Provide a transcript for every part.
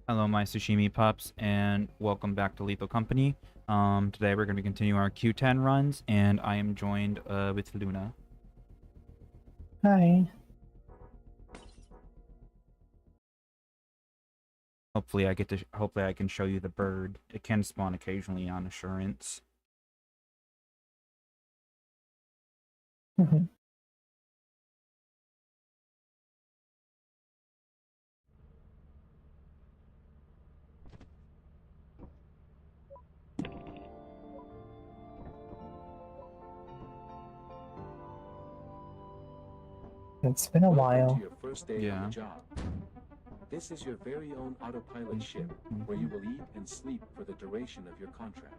Hello, my sashimi pups, and welcome back to Lethal Company. Today we're going to continue our Q10 runs, and I am joined with Luna. Hi. Hopefully, I can show you the bird. It can spawn occasionally on Assurance. Mhm. It's been a while. To your first day on the job. This is your very own autopilot ship, where you will eat and sleep for the duration of your contract.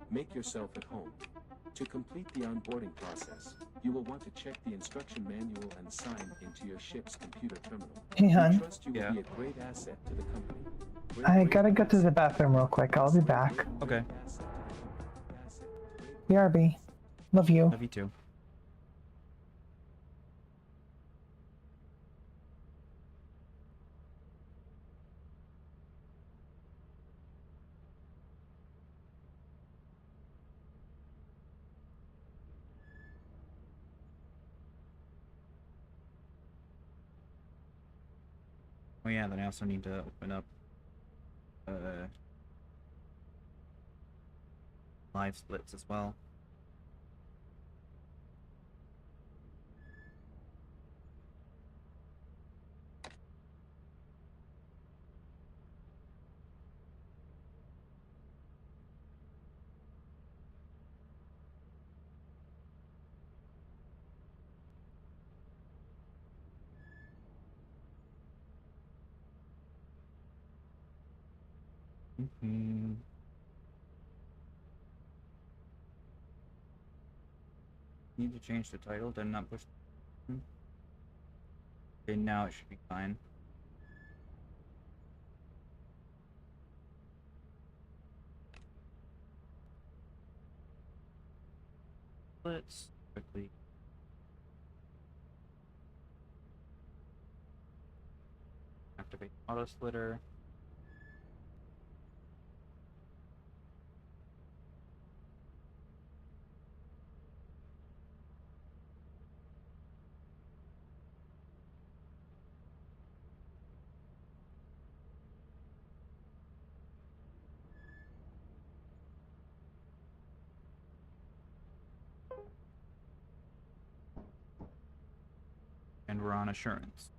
Make yourself at home. To complete the onboarding process, you will want to check the instruction manual and sign into your ship's computer terminal. Hey, hon. We trust you will be a great asset to the company. I gotta go to the bathroom real quick. I'll be back. Okay. BRB. Love you. Love you too. Oh yeah, then I also need to open up live splits as well. Need to change the title, did not push. Okay, now it should be fine. Let's quickly activate auto splitter. And we're on Assurance.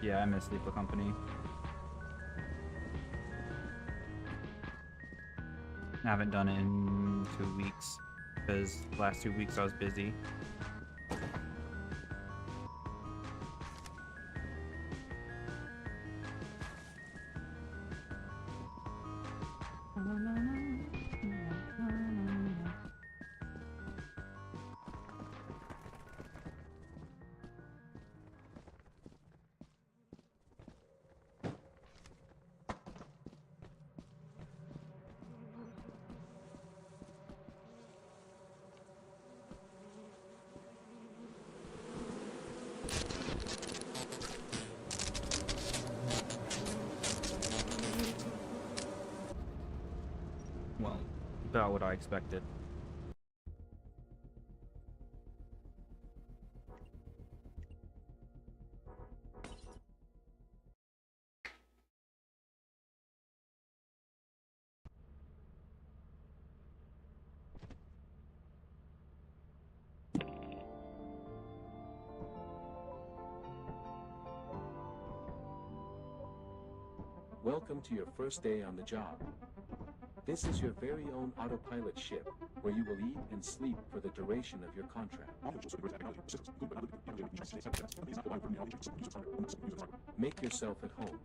Yeah, I miss Lethal Company. I haven't done it in 2 weeks because the last 2 weeks I was busy. Well, about what I expected. Welcome to your first day on the job. This is your very own autopilot ship, where you will eat and sleep for the duration of your contract. Make yourself at home.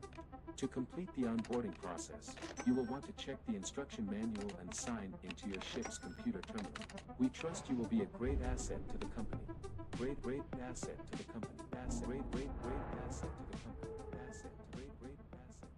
To complete the onboarding process, you will want to check the instruction manual and sign into your ship's computer terminal. We trust you will be a great asset to the company. Great asset to the company. Asset. Great asset to the company. Asset. Great asset.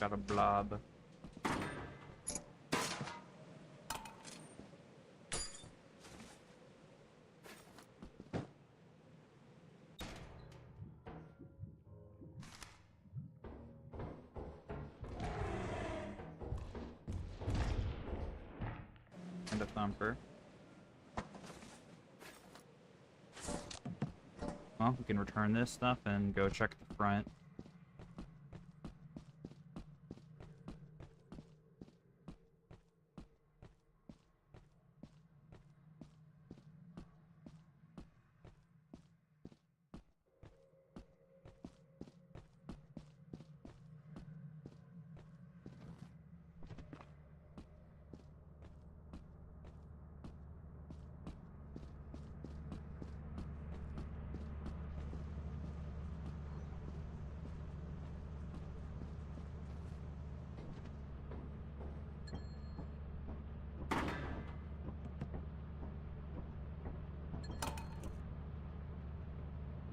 Got a blob. And a thumper. Well, we can return this stuff and go check the front.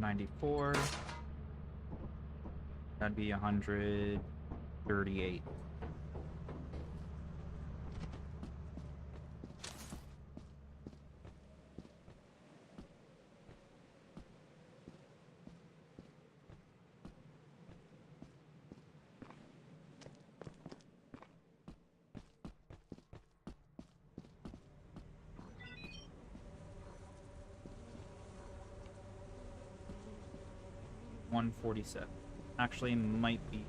$94. That'd be $138. $147. Actually, might be.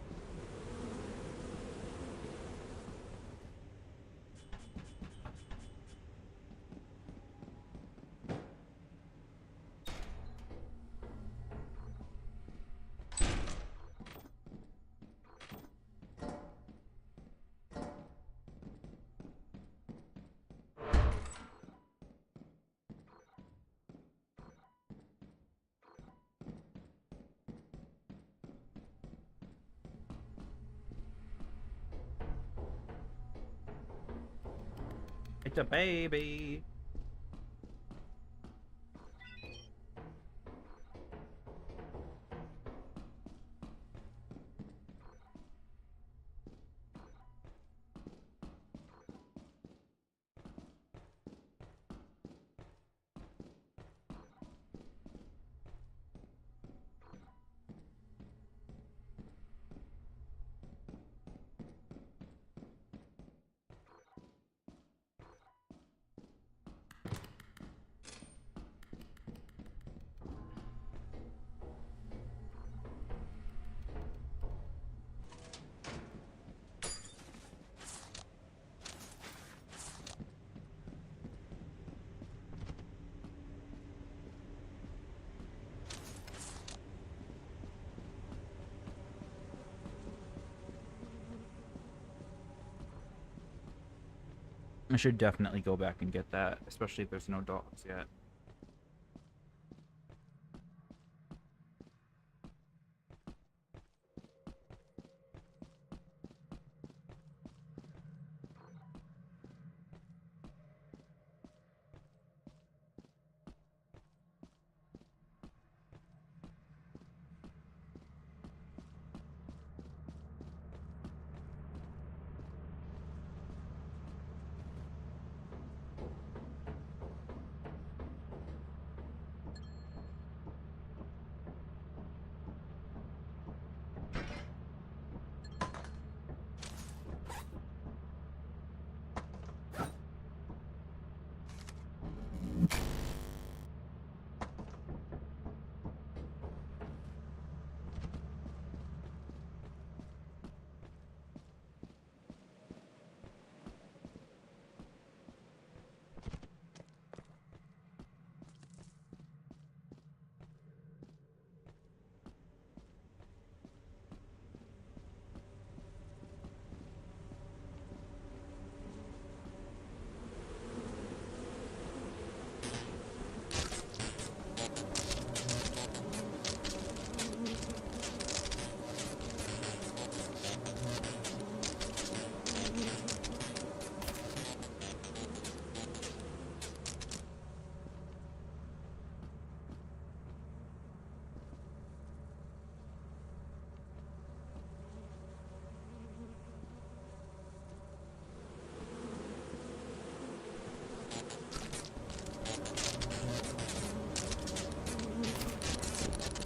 It's a baby. I should definitely go back and get that, especially if there's no dogs yet.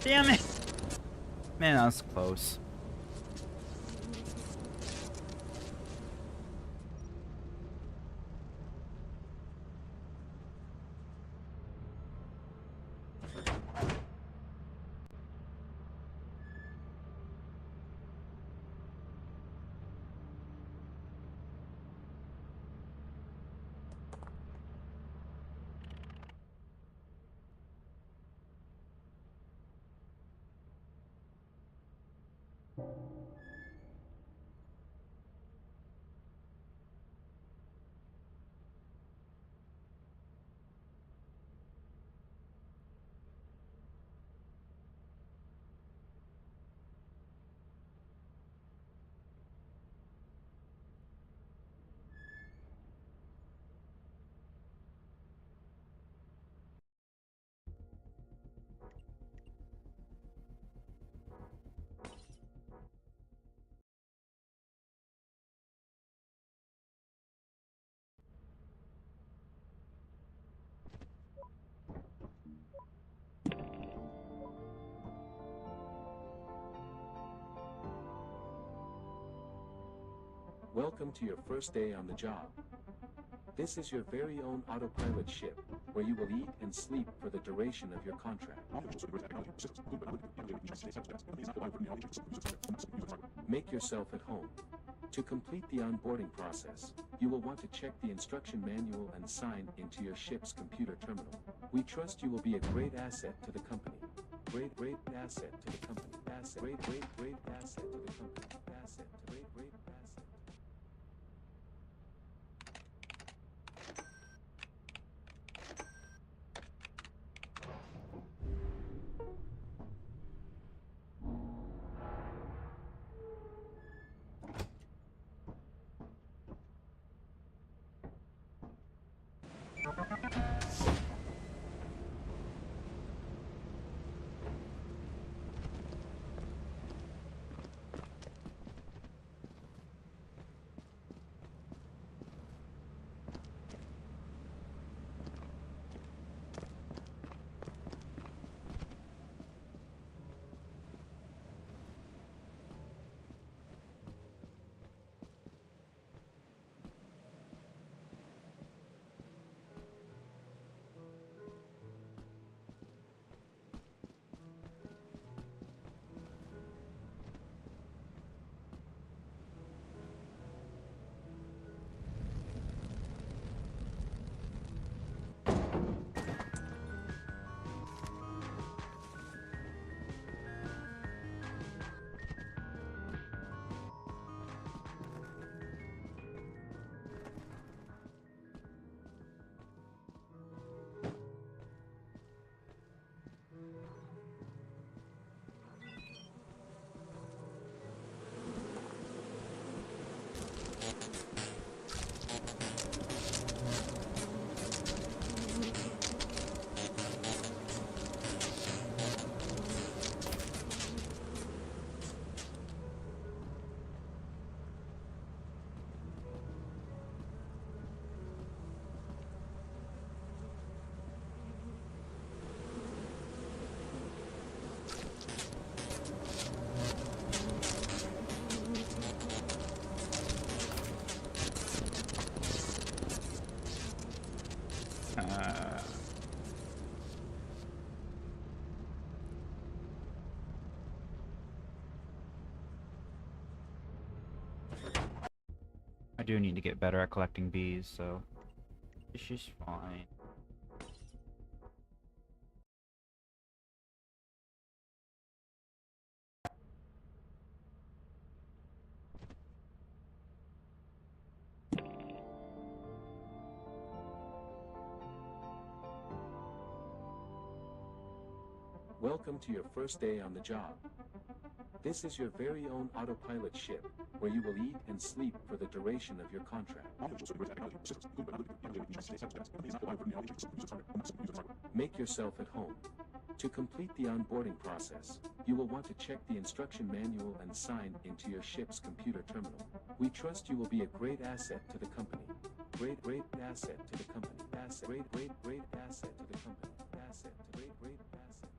Damn it! Man, that was close. Welcome to your first day on the job. This is your very own autopilot ship, where you will eat and sleep for the duration of your contract. Make yourself at home. To complete the onboarding process, you will want to check the instruction manual and sign into your ship's computer terminal. We trust you will be a great asset to the company. Great asset to the company. Asset. Great asset to the company. Asset. Great asset. I do need to get better at collecting bees, so this is fine. Welcome to your first day on the job. This is your very own autopilot ship, where you will eat and sleep for the duration of your contract. Make yourself at home. To complete the onboarding process, you will want to check the instruction manual and sign into your ship's computer terminal. We trust you will be a great asset to the company. Great asset to the company. Asset. Great asset to the company. Asset. Great asset.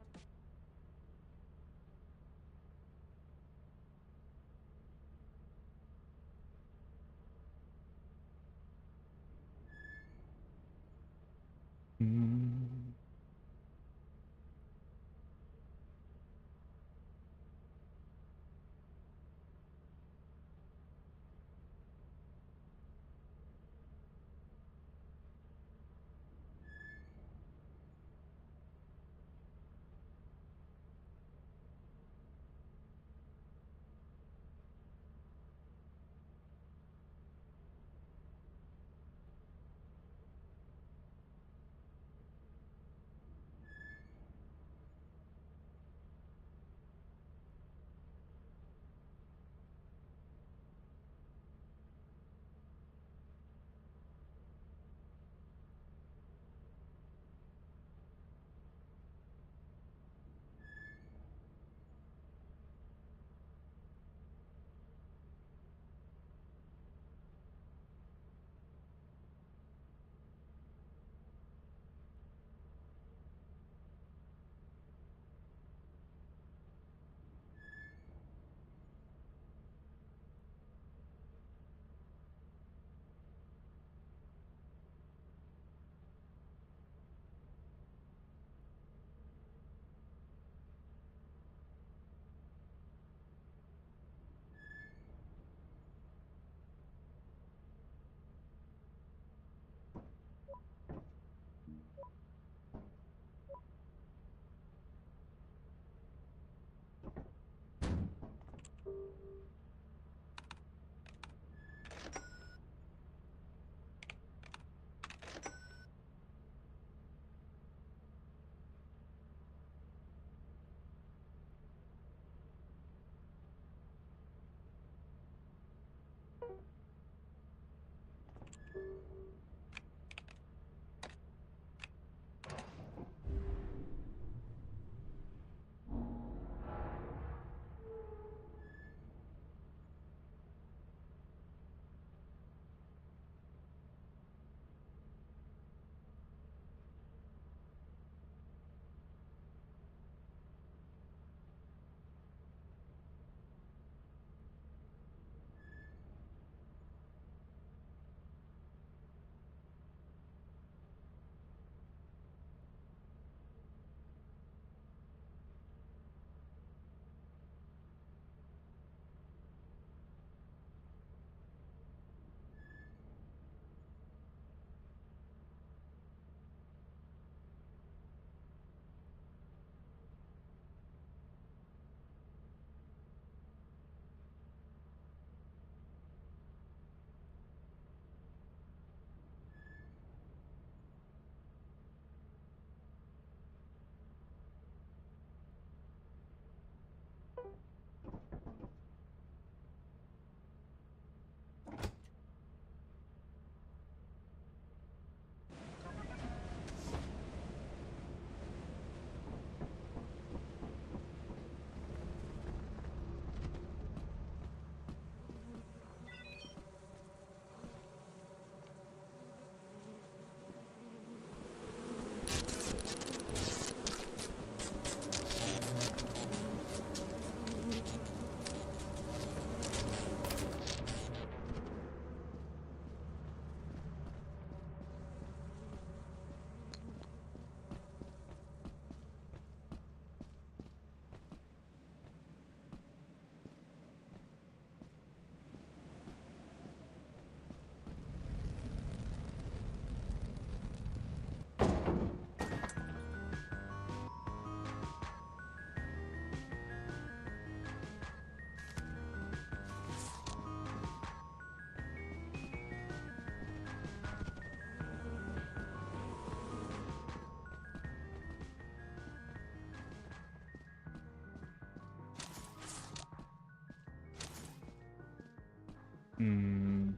Hmm.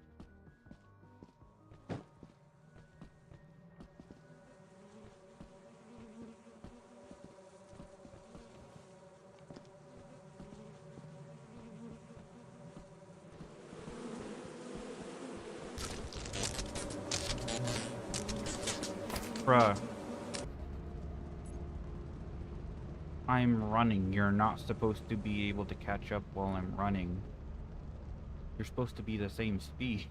Bruh. I'm running. You're not supposed to be able to catch up while I'm running. You're supposed to be the same speed.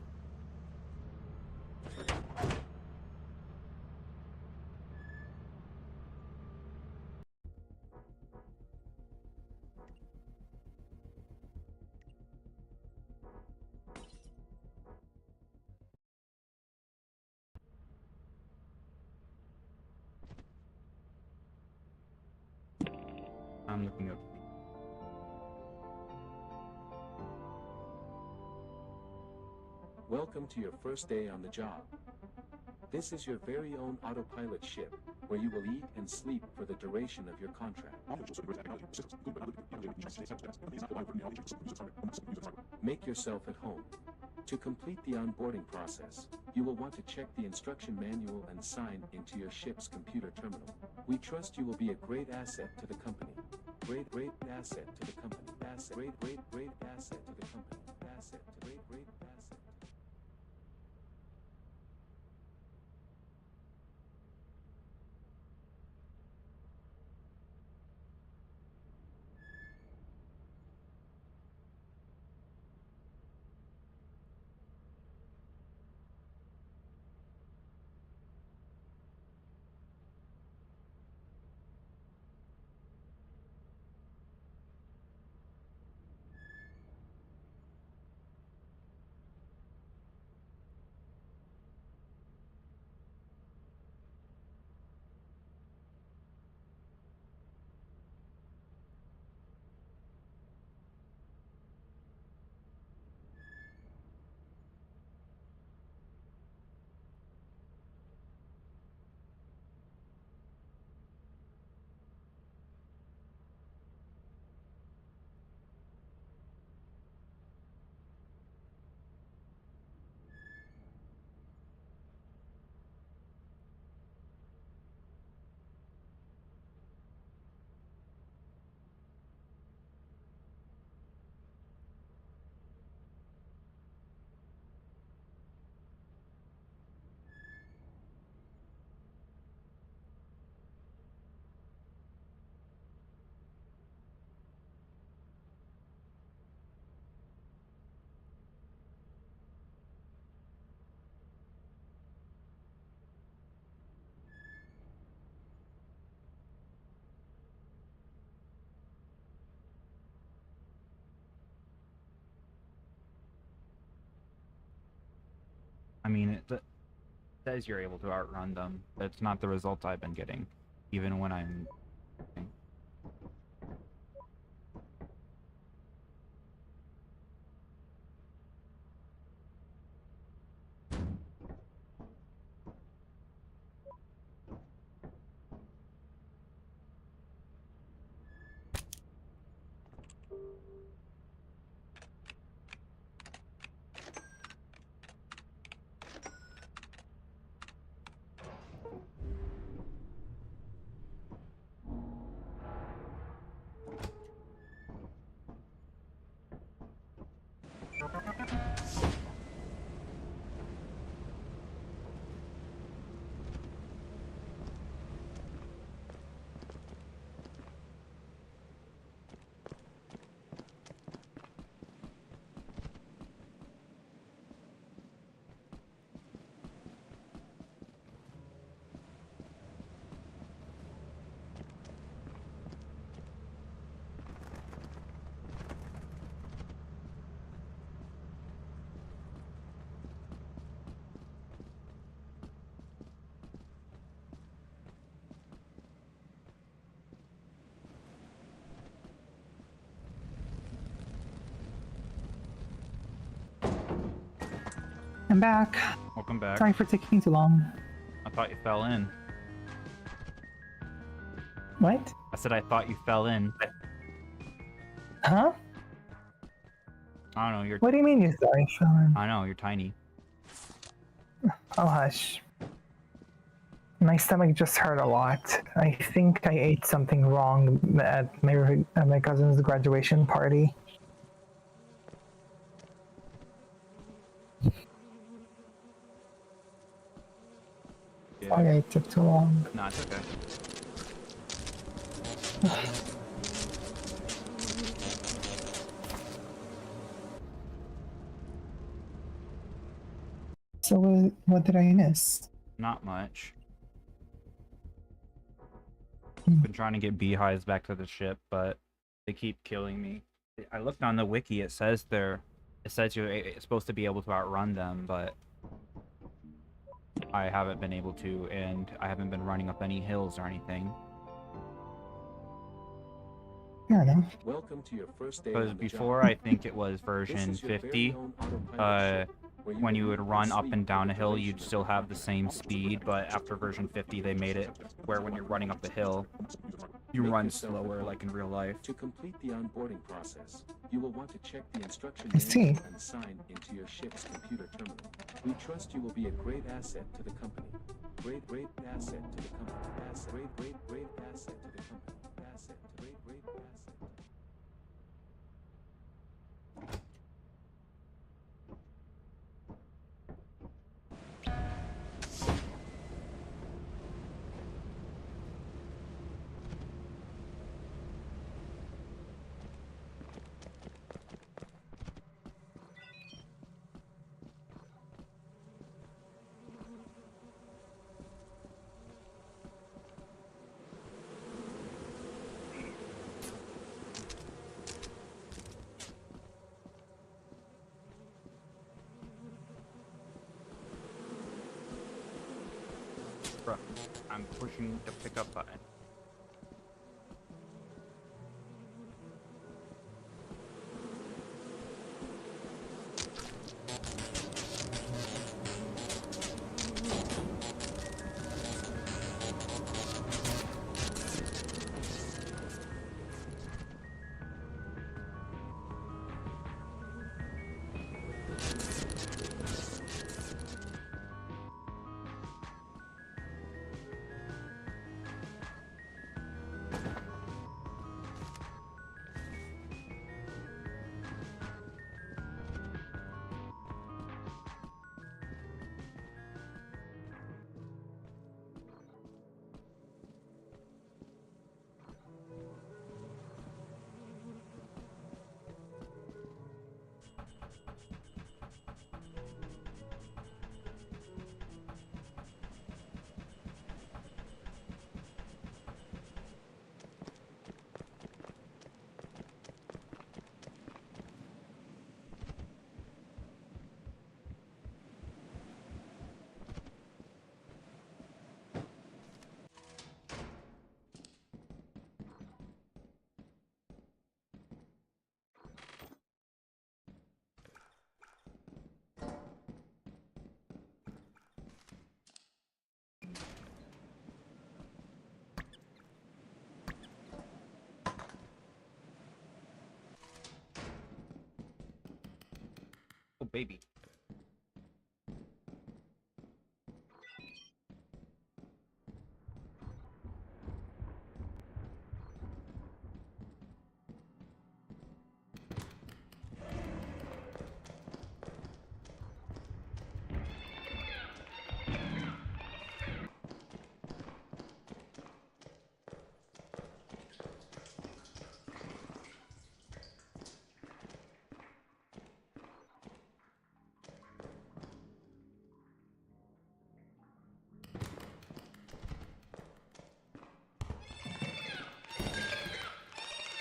looking up. Welcome to your first day on the job. This is your very own autopilot ship, where you will eat and sleep for the duration of your contract. Make yourself at home. To complete the onboarding process, you will want to check the instruction manual and sign into your ship's computer terminal. We trust you will be a great asset to the company. Great asset to the company. Asset. Great asset to the company. Asset. Great asset. I mean, it says you're able to outrun them. That's not the results I've been getting, even when I'm. I'm back. Welcome back. Sorry for taking too long. I thought you fell in. What? I said I thought you fell in. Huh? I don't know. You're. What do you mean you sorry, Sean? I know you're tiny. Oh, hush. My stomach just hurt a lot. I think I ate something wrong at my cousin's graduation party. Yeah. Sorry I took too long. No, it's okay. So what did I miss? Not much. Hmm. Been trying to get beehives back to the ship, but they keep killing me. I looked on the wiki. It says you're supposed to be able to outrun them, but I haven't been able to, and I haven't been running up any hills or anything. I don't know. Welcome to your first day Because on the before, job. I think it was This version is your very 50. own autopilot Uh, ship, where when you can would eat run up sleep and down for a the hill, duration you'd of still the have the job. same speed, but after version 50, they made it where when you're running up the hill, you Make run yourself at slower, home. like in real life. To complete the onboarding process, you will want to check the instruction I see. manual and sign into your ship's computer terminal. We trust you will be a great asset to the company. Great asset to the company. Asset. Great asset to the company. Asset. Great asset. Bruh, I'm pushing the pickup button. Oh, baby.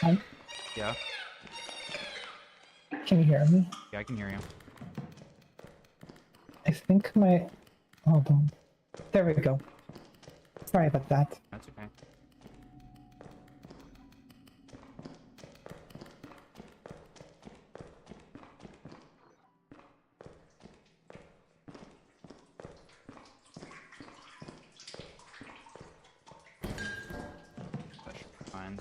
Hi. Yeah, Can you hear me? yeah, I can hear you. I think my. Hold on. There we go. Sorry about that. That's okay. That should be fine.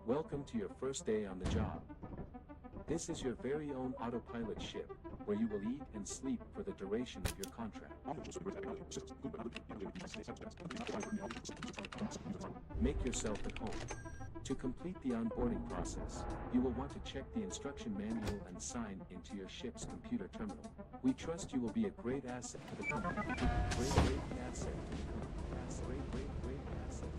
Welcome to your first day on the job. This is your very own autopilot ship, where you will eat and sleep for the duration of your contract. Make yourself at home. To complete the onboarding process, you will want to check the instruction manual and sign into your ship's computer terminal. We trust you will be a great asset to the company. Great asset to the company. Great asset.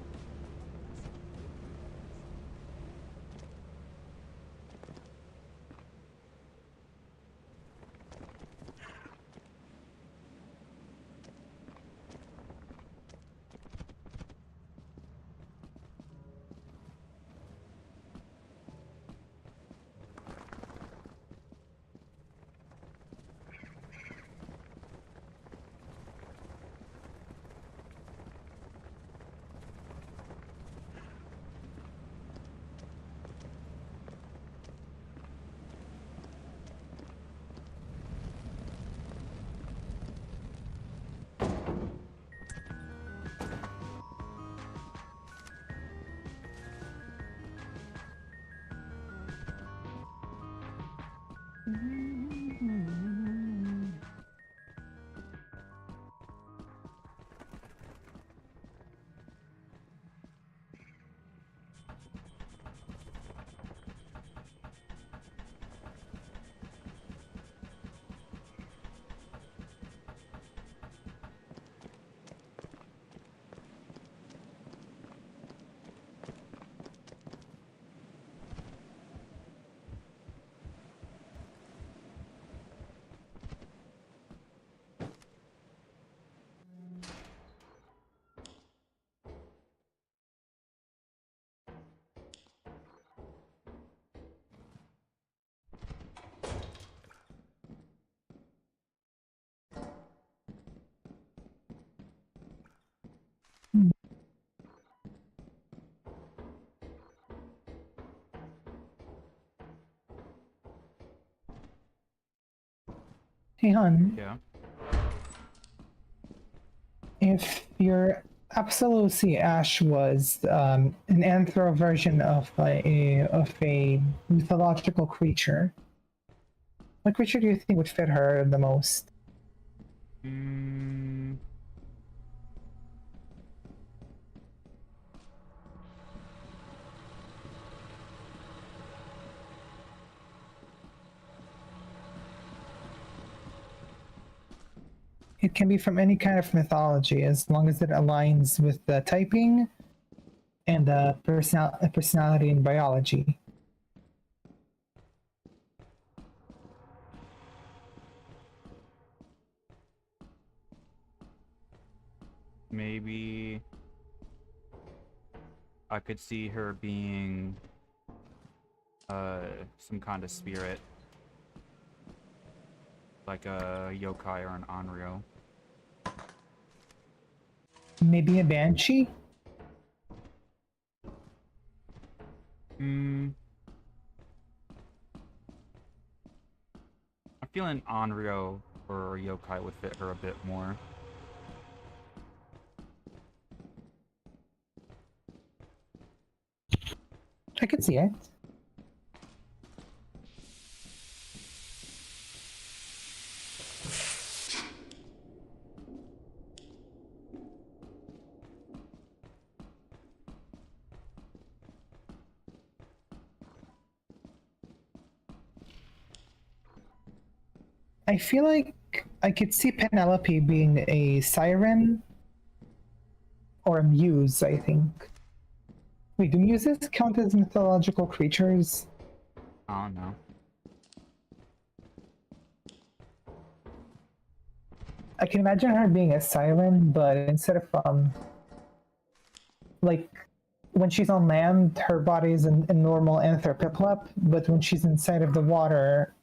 Hey, hon. Yeah. If your Absolutely Ash was an anthro version of a mythological creature, what creature do you think would fit her the most? It can be from any kind of mythology, as long as it aligns with the typing and personality and biology. Maybe I could see her being some kind of spirit, like a yokai or an onryo. Maybe a banshee? I'm feeling onryo or yokai would fit her a bit more. I could see it. I feel like I could see Penelope being a siren or a muse, I think. Wait, do muses count as mythological creatures? I don't know. I can imagine her being a siren, but instead of like when she's on land, her body is a normal anthropiplup, but when she's inside of the water,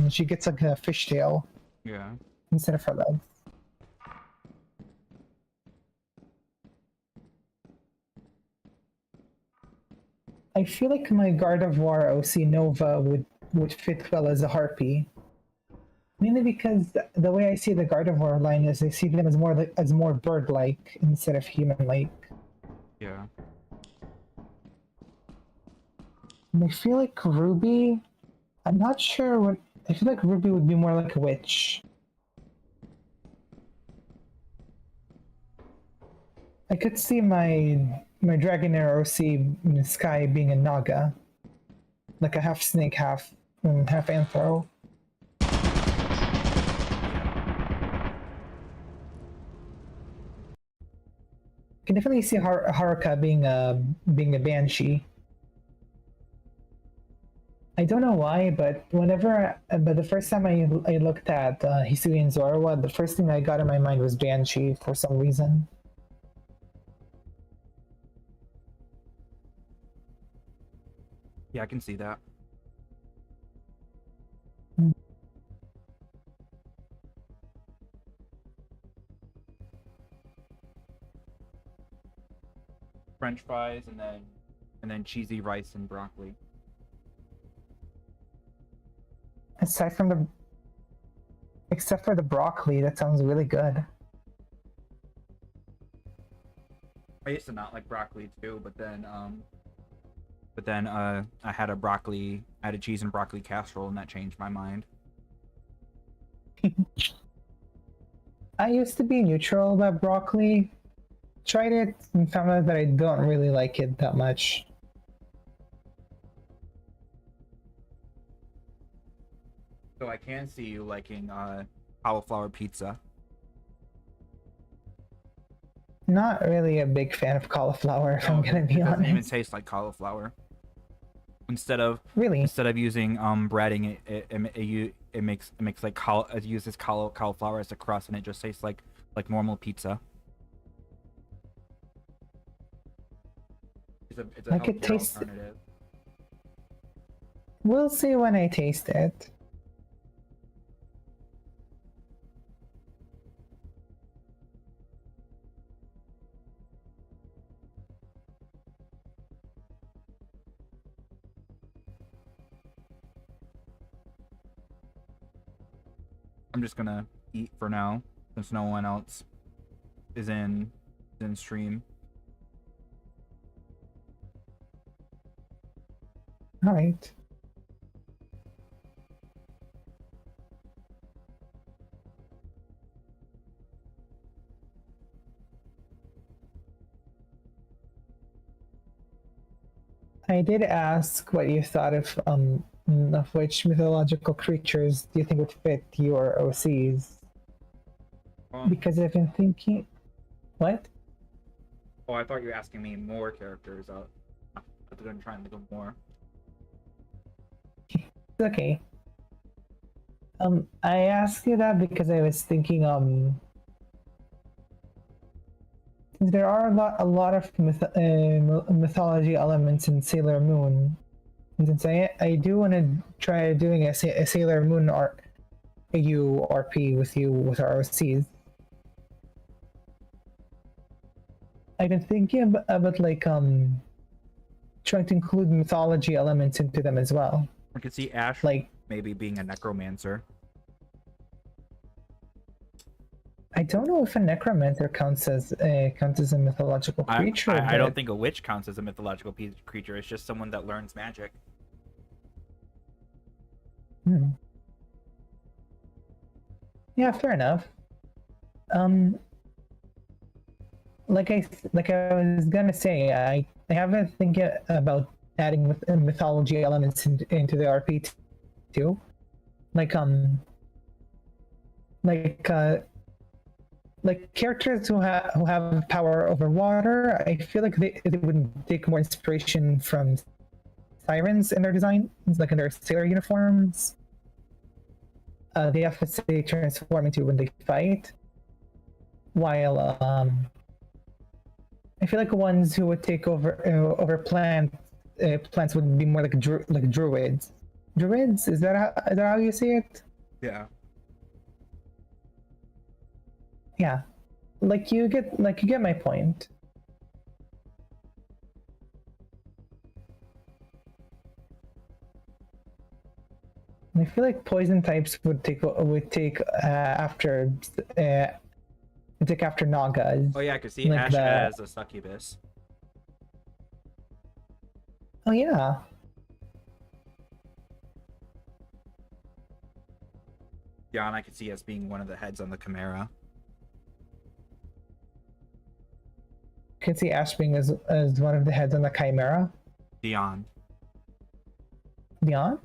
she gets like a fishtail. Yeah. Instead of her legs. I feel like my Gardevoir OC Nova would fit well as a harpy. mainly because the way I see the Gardevoir line is I see them as more bird-like instead of human-like. Yeah. And I feel like Ruby, I'm not sure what. I feel like Ruby would be more like a witch. I could see my Dragonair OC in the sky being a Naga, like a half snake, half anthro. I can definitely see Haruka being a banshee. I don't know why, but but the first time I looked at Hisui and Zoroark, the first thing I got in my mind was banshee for some reason. Yeah, I can see that. French fries and then cheesy rice and broccoli. Aside from except for the broccoli, that sounds really good. I used to not like broccoli too, but then I had a cheese and broccoli casserole and that changed my mind. I used to be neutral about broccoli. Tried it and found out that I don't really like it that much. So I can see you liking cauliflower pizza. Not really a big fan of cauliflower, if I'm gonna be It doesn't even honest. taste like cauliflower. Instead of Really? using breading, it makes like it uses cauliflower as a crust, and it just tastes like normal pizza. It's a I could healthier taste it. alternative. We'll see when I taste it. I'm just gonna eat for now, since no one else is in stream. All right. I did ask what you thought of which mythological creatures do you think would fit your OCs? Because I've been thinking. What? Oh, I thought you were asking me more characters. I'm trying to think of more. Okay. I asked you that because I was thinking there are a lot of mythology elements in Sailor Moon. And since I do want to try doing a Sailor Moon AURP with you with our OCs. I've been thinking about like trying to include mythology elements into them as well. I could see Ash Like maybe being a necromancer. I don't know if a necromancer counts as a mythological creature. I don't think a witch counts as a mythological creature. It's just someone that learns magic. Yeah, fair enough. Like I was gonna say, I haven't thinking about adding mythology elements into the RP too, like like characters who have power over water. I feel like they would take more inspiration from sirens in their design, like in their sailor uniforms. The outfits they transform into when they fight. While I feel like ones who would take over plants would be more like druids. Druids, is that how you see it? Yeah. Yeah, like you get my point. I feel like poison types would take after take after Nagas. Oh yeah, I could see Like Ash the- as a succubus. Oh yeah. Dion, I could see as being one of the heads on the Chimera. Can see Ash being as one of the heads on the Chimera. Dion. Dion?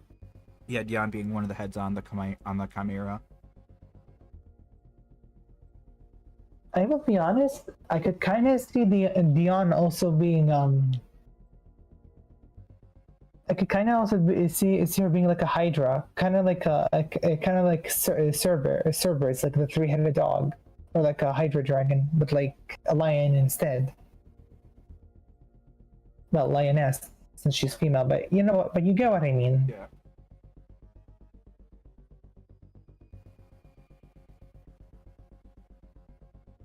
Yeah, Dion being one of the heads on the Chimera. I will be honest. I could kind of see Dion also being I could kind of also see her being like a Hydra, kind of like kind of like Cerberus, like the three-headed dog, or like a Hydra dragon, but like a lion instead. Well, lioness, since she's female, but you know what? But you get what I mean. Yeah.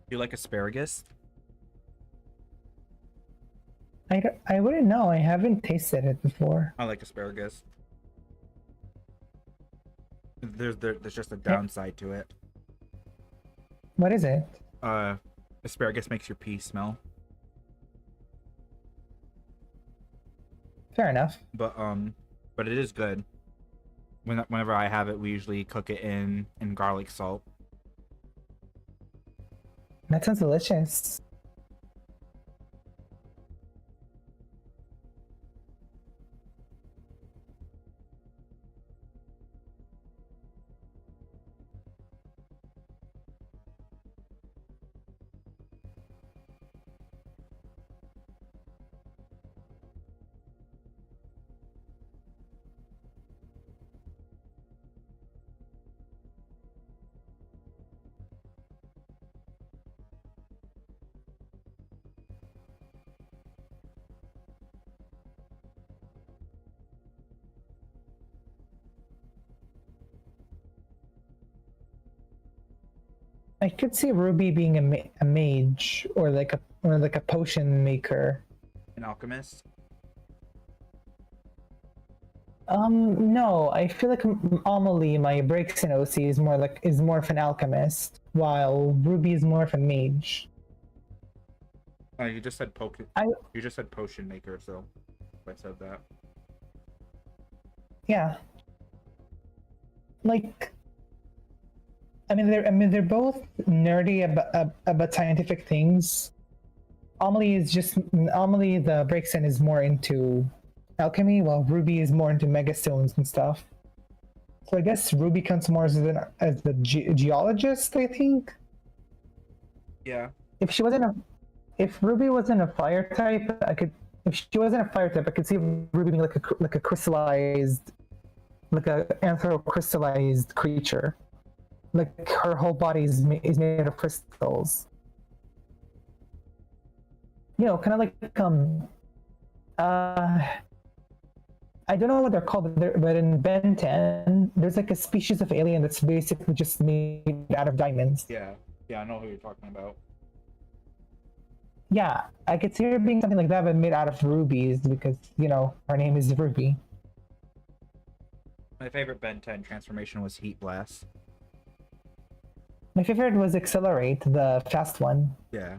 You like asparagus? I wouldn't know. I haven't tasted it before. I like asparagus. There's just a downside to it. What is it? Asparagus makes your pee smell. Fair enough. But it is good. Whenever I have it, we usually cook it in garlic salt. That sounds delicious. I could see Ruby being a mage or like a potion maker. An alchemist. No, I feel like Amelie, my breaks in OC, is more of an alchemist, while Ruby is more of a mage. You just said You just said potion maker, so I said that. Yeah. Like, I mean, they're both nerdy about scientific things. Amelie, the Breakson, is more into alchemy, while Ruby is more into megastones and stuff. So I guess Ruby counts more as the geologist, I think. Yeah. If Ruby wasn't a fire type, I could see Ruby being like a crystallized, like a anthro-crystallized creature. Like her whole body is made of crystals. You know, kind of like I don't know what they're called, but in Ben 10, there's like a species of alien that's basically just made out of diamonds. Yeah, I know who you're talking about. Yeah, I could see her being something like that, but made out of rubies because, you know, her name is Ruby. My favorite Ben 10 transformation was Heat Blast. My favorite was Accelerate, the fast one. Yeah.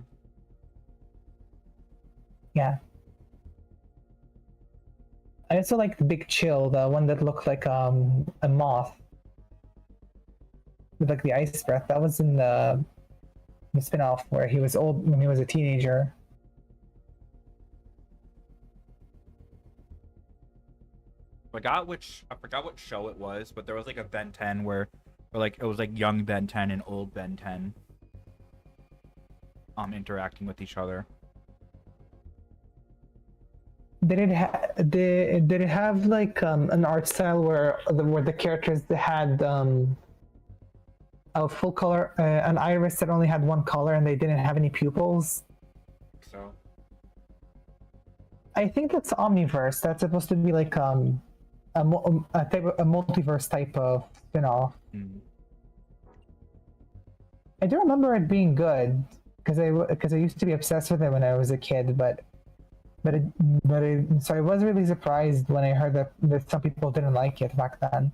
Yeah. I also liked Big Chill, the one that looked like a moth. With like the ice breath. That was in the spin-off where he was old when he was a teenager. I forgot what show it was, but there was like a Ben 10 where like it was like young Ben 10 and old Ben 10 interacting with each other. Did it have like an art style where the characters had a full color, an iris that only had one color and they didn't have any pupils? So I think that's Omniverse. That's supposed to be like a multiverse type of spin-off. I do remember it being good because I used to be obsessed with it when I was a kid, so I was really surprised when I heard that some people didn't like it back then.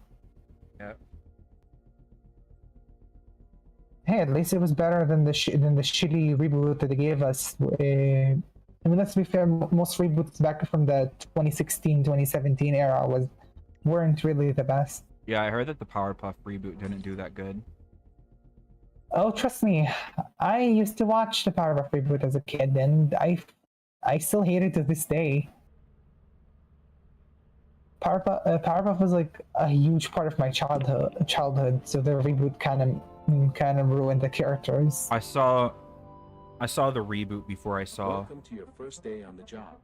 hey, at least it was better than the shitty reboot that they gave us. I mean, let's be fair, most reboots back from the 2016, 2017 era weren't really the best. Yeah, I heard that the Powerpuff reboot didn't do that good. Oh, trust me, I used to watch the Powerpuff reboot as a kid, and I still hate it to this day. Powerpuff was like a huge part of my childhood, so the reboot kind of ruined the characters. I saw the reboot before I saw. Welcome to your first day on the job.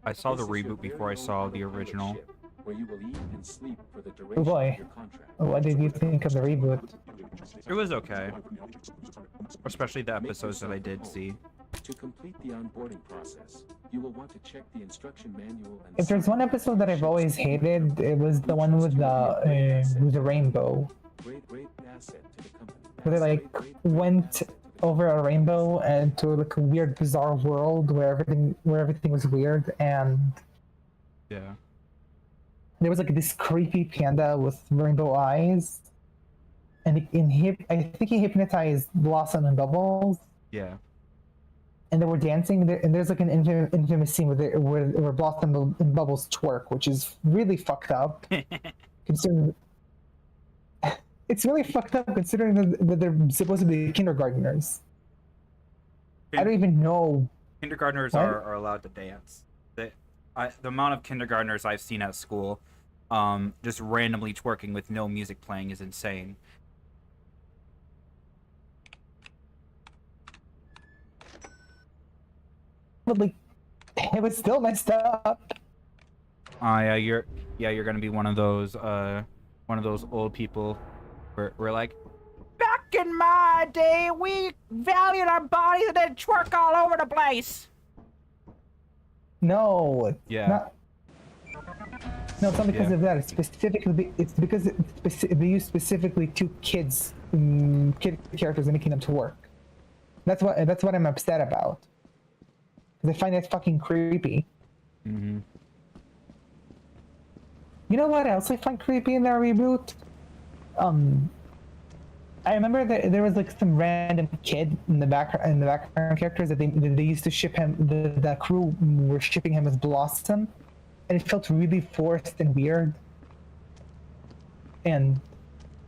I saw the This is your reboot before very I own saw the autopilot original. ship, where you will eat and sleep for the duration Oh boy, of your contract. what did you think of the reboot? It was okay, especially the episodes that I did see. To complete the onboarding process, you will want to check the instruction manual and If there's sign one into episode your that I've ship's always computer hated, it was the one with the rainbow. Great asset to the company. Where they like went over a rainbow and to like a weird, bizarre world where everything was weird, and Yeah. there was like this creepy panda with rainbow eyes, and I think he hypnotized Blossom and Bubbles, Yeah. and they were dancing. And there's like an infamous scene where Blossom and Bubbles twerk, which is really fucked up. Considering it's really fucked up considering that they're supposed to be kindergartners. I don't even know. Kindergartners What? are allowed to dance. The amount of kindergartners I've seen at school, just randomly twerking with no music playing is insane. But like, it was still messed up. Yeah, you're gonna be one of those old people we're like, back in my day, we valued our bodies and then twerk all over the place. No. Yeah. No, it's not because Yeah. of that. It's because they use specifically two kids, kid characters, and making them to work. That's what I'm upset about. Because I find it fucking creepy. Mm-hmm. You know what else I find creepy in their reboot? I remember that there was like some random kid in the background characters that they used to ship him. The crew were shipping him as Blossom, and it felt really forced and weird. And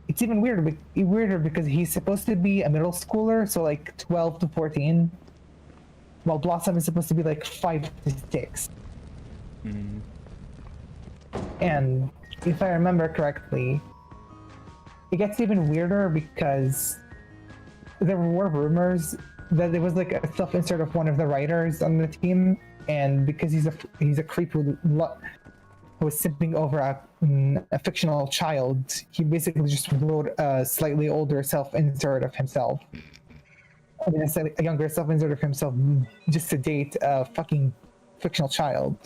it's even weirder because he's supposed to be a middle schooler, so like 12 to 14, while Blossom is supposed to be like 5 to 6. Mm-hmm. And if I remember correctly, it gets even weirder because there were rumors that there was like a self-insert of one of the writers on the team, and because he's a creep who was simping over a fictional child, he basically just wrote a slightly older self-insert of himself. I mean, a younger self-insert of himself just to date a fucking fictional child.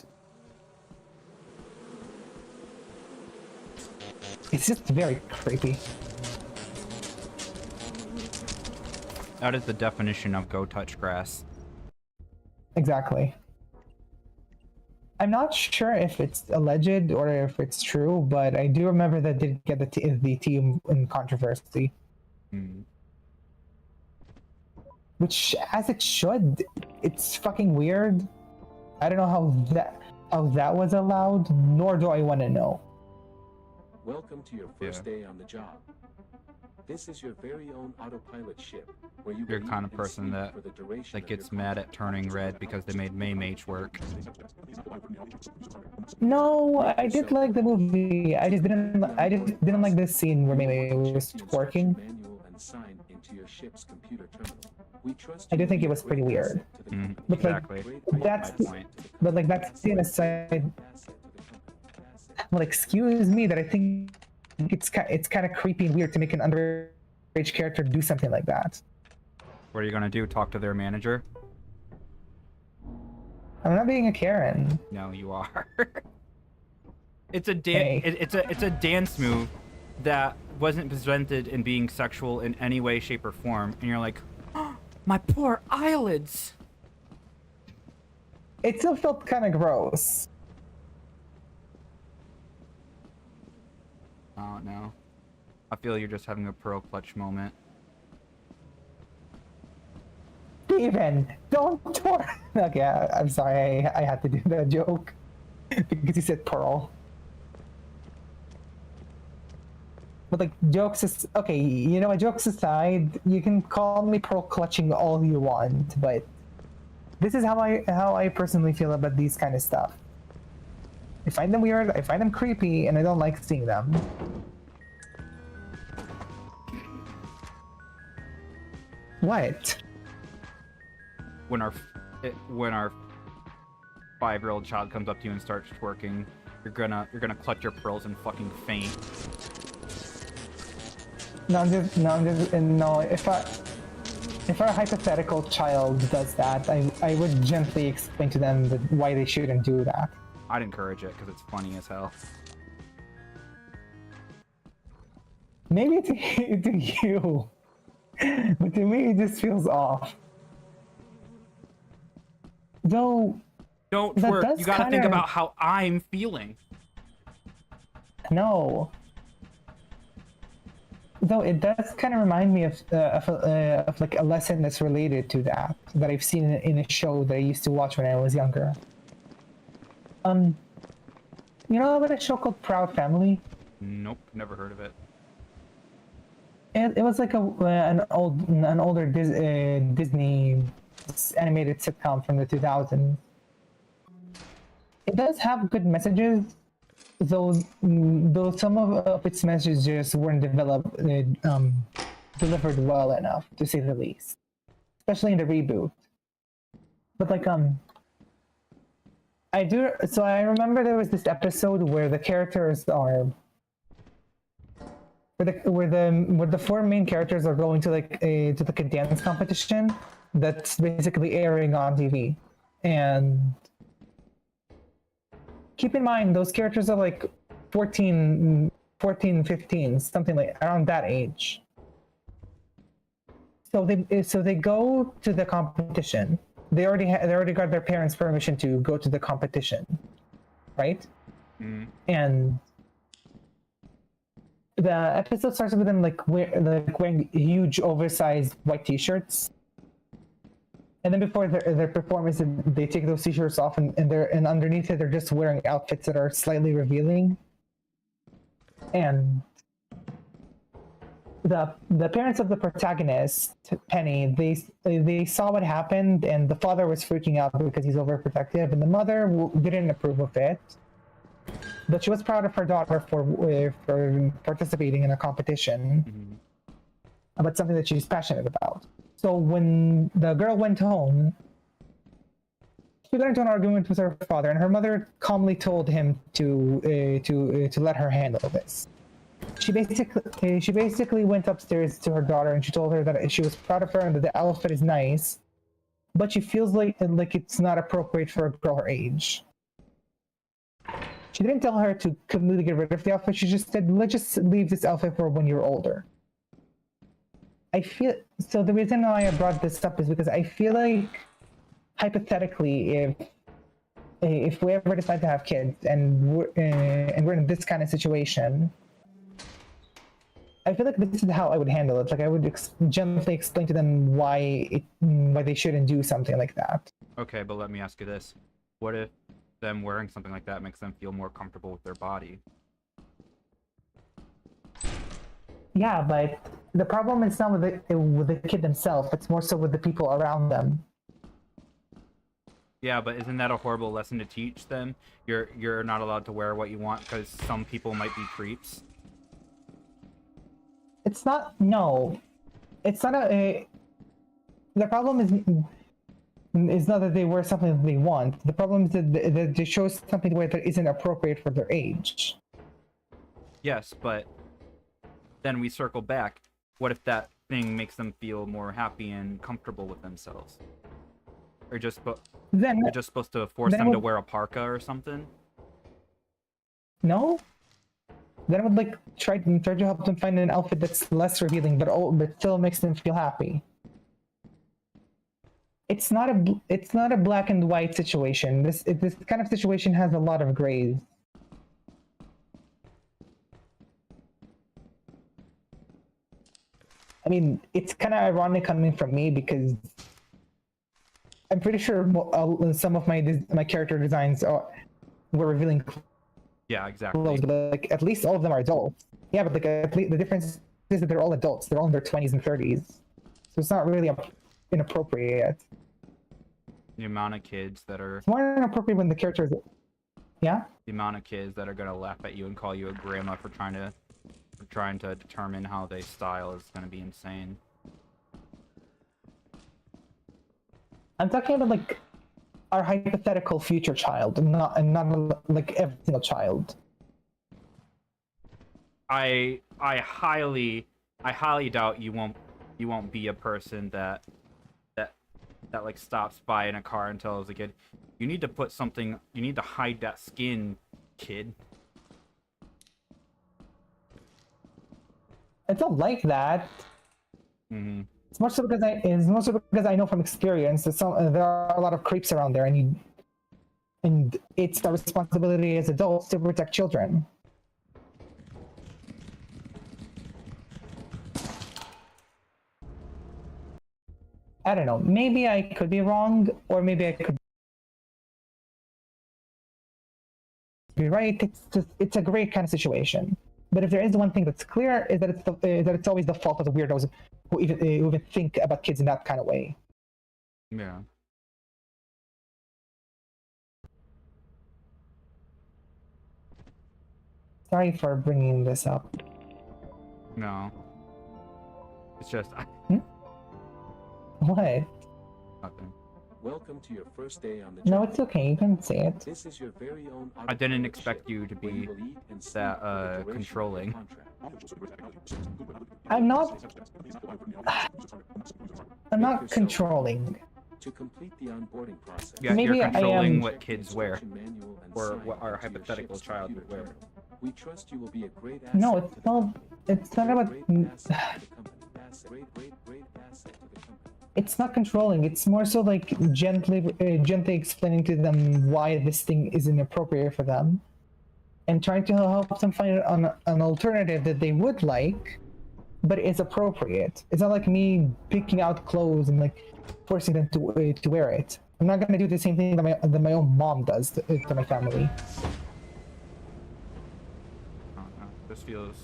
It's just very creepy. That is the definition of go touch grass. Exactly. I'm not sure if it's alleged or if it's true, but I do remember that did get the team in controversy. Mm. Which, as it should, it's fucking weird. I don't know how that was allowed, nor do I want to know. Welcome to your first day on the job. This is your very own autopilot ship, where you You're will the kind eat of and person sleep that for the duration that of your gets mad at contract. turning red because they made May work. No, I did like the movie. I just didn't like this scene where Mei was twerking. Manual and sign into your ship's computer terminal. We trust I do you think will it be was a pretty great weird. asset to the Mm, company. But, like, exactly. that's My point. but like that scene aside, well, excuse me, that I think it's kind of creepy and weird to make an underage character do something like that. What are you gonna do? Talk to their manager? I'm not being a Karen. No, you are. It's a Hey. it's a dance move that wasn't presented in being sexual in any way, shape, or form, and you're like, oh, my poor eyelids. It still felt kind of gross. I don't know. I feel you're just having a pearl clutch moment. Steven, don't torture. Okay, I'm sorry, I had to do that joke because he said Pearl. But like jokes is okay, you know, jokes aside, you can call me Pearl clutching all you want, but this is how I personally feel about these kind of stuff. I find them weird, I find them creepy, and I don't like seeing them. What? When our 5-year-old child comes up to you and starts twerking, you're gonna clutch your pearls and fucking faint. No, if our hypothetical child does that, I would gently explain to them why they shouldn't do that. I'd encourage it because it's funny as hell. Maybe to you, but to me it just feels off. Though, don't twerk. You gotta think about how I'm feeling. No. Though it does kind of remind me of like a lesson that's related to that I've seen in a show that I used to watch when I was younger. You know about a show called Proud Family? Nope, never heard of it. It was like an older Disney animated sitcom from the 2000s. It does have good messages, though some of its messages just weren't delivered well enough, to say the least, especially in the reboot. But like I remember there was this episode where the characters are where the 4 main characters are going to to the dance competition that's basically airing on TV. And keep in mind those characters are like 14, 15, something like around that age. So they go to the competition. They already got their parents' permission to go to the competition, right? Mm. And the episode starts with them wearing huge oversized white t-shirts, and then before their performance they take those t-shirts off, and underneath it they're just wearing outfits that are slightly revealing. And the parents of the protagonist, Penny, they saw what happened, and the father was freaking out because he's overprotective, and the mother didn't approve of it. But she was proud of her daughter for participating in a competition about something that she's passionate about. So when the girl went home, she got into an argument with her father, and her mother calmly told him to let her handle this. She basically went upstairs to her daughter, and she told her that she was proud of her and that the outfit is nice, but she feels like it's not appropriate for a girl her age. She didn't tell her to completely get rid of the outfit. She just said, let's just leave this outfit for when you're older. The reason why I brought this up is because I feel like, hypothetically, if we ever decide to have kids and we're in this kind of situation, I feel like this is how I would handle it. Like I would gently explain to them why they shouldn't do something like that. Okay, but let me ask you this: what if them wearing something like that makes them feel more comfortable with their body? Yeah, but the problem is not with the kid themselves. It's more so with the people around them. Yeah, but isn't that a horrible lesson to teach them? You're not allowed to wear what you want because some people might be creeps. It's not. No, it's not a. The problem is not that they wear something that they want. The problem is that they show something that isn't appropriate for their age. Yes, but then we circle back. What if that thing makes them feel more happy and comfortable with themselves? Or you're just supposed to force them to wear a parka or something? No. Then I would try to help them find an outfit that's less revealing, but still makes them feel happy. It's not a black and white situation. This kind of situation has a lot of grays. I mean, it's kind of ironic coming from me because I'm pretty sure some of my character designs were revealing Yeah, exactly. clothes, but like at least all of them are adults. Yeah, but like at least the difference is that they're all adults. They're all in their 20s and 30s, so it's not really inappropriate. The amount of kids that are It's more inappropriate when the characters. Yeah. the amount of kids that are gonna laugh at you and call you a grandma for trying to determine how they style is gonna be insane. I'm talking about like our hypothetical future child, and not like every single child. I highly doubt you won't be a person that like stops by in a car and tells a kid, you need to hide that skin, kid. It's not like that. Mm-hmm. It's more so because I know from experience that there are a lot of creeps around there, and it's the responsibility as adults to protect children. I don't know. Maybe I could be wrong, or maybe I could be right. It's a great kind of situation. But if there is one thing that's clear, is that it's always the fault of the weirdos who even think about kids in that kind of way. Yeah. Sorry for bringing this up. No. It's just What? nothing. Welcome to your first day on the job. No, it's okay. You can say it. This is your very own I didn't expect you to where be you will eat and sleep that for the duration of the controlling. contract. I'm not Make yourself controlling. To complete the onboarding process. Yeah, Maybe you're I controlling am- what kids wear, Instruction manual and or sign what our into your hypothetical ship's child computer would wear. terminal. We trust you will be a great asset No, to it's the not. company. It's not about. Great asset to the company. Great asset to the company. It's not controlling. It's more so like gently explaining to them why this thing is inappropriate for them, and trying to help them find an alternative that they would like, but is appropriate. It's not like me picking out clothes and like forcing them to wear it. I'm not gonna do the same thing that my own mom does to my family. I don't know. This feels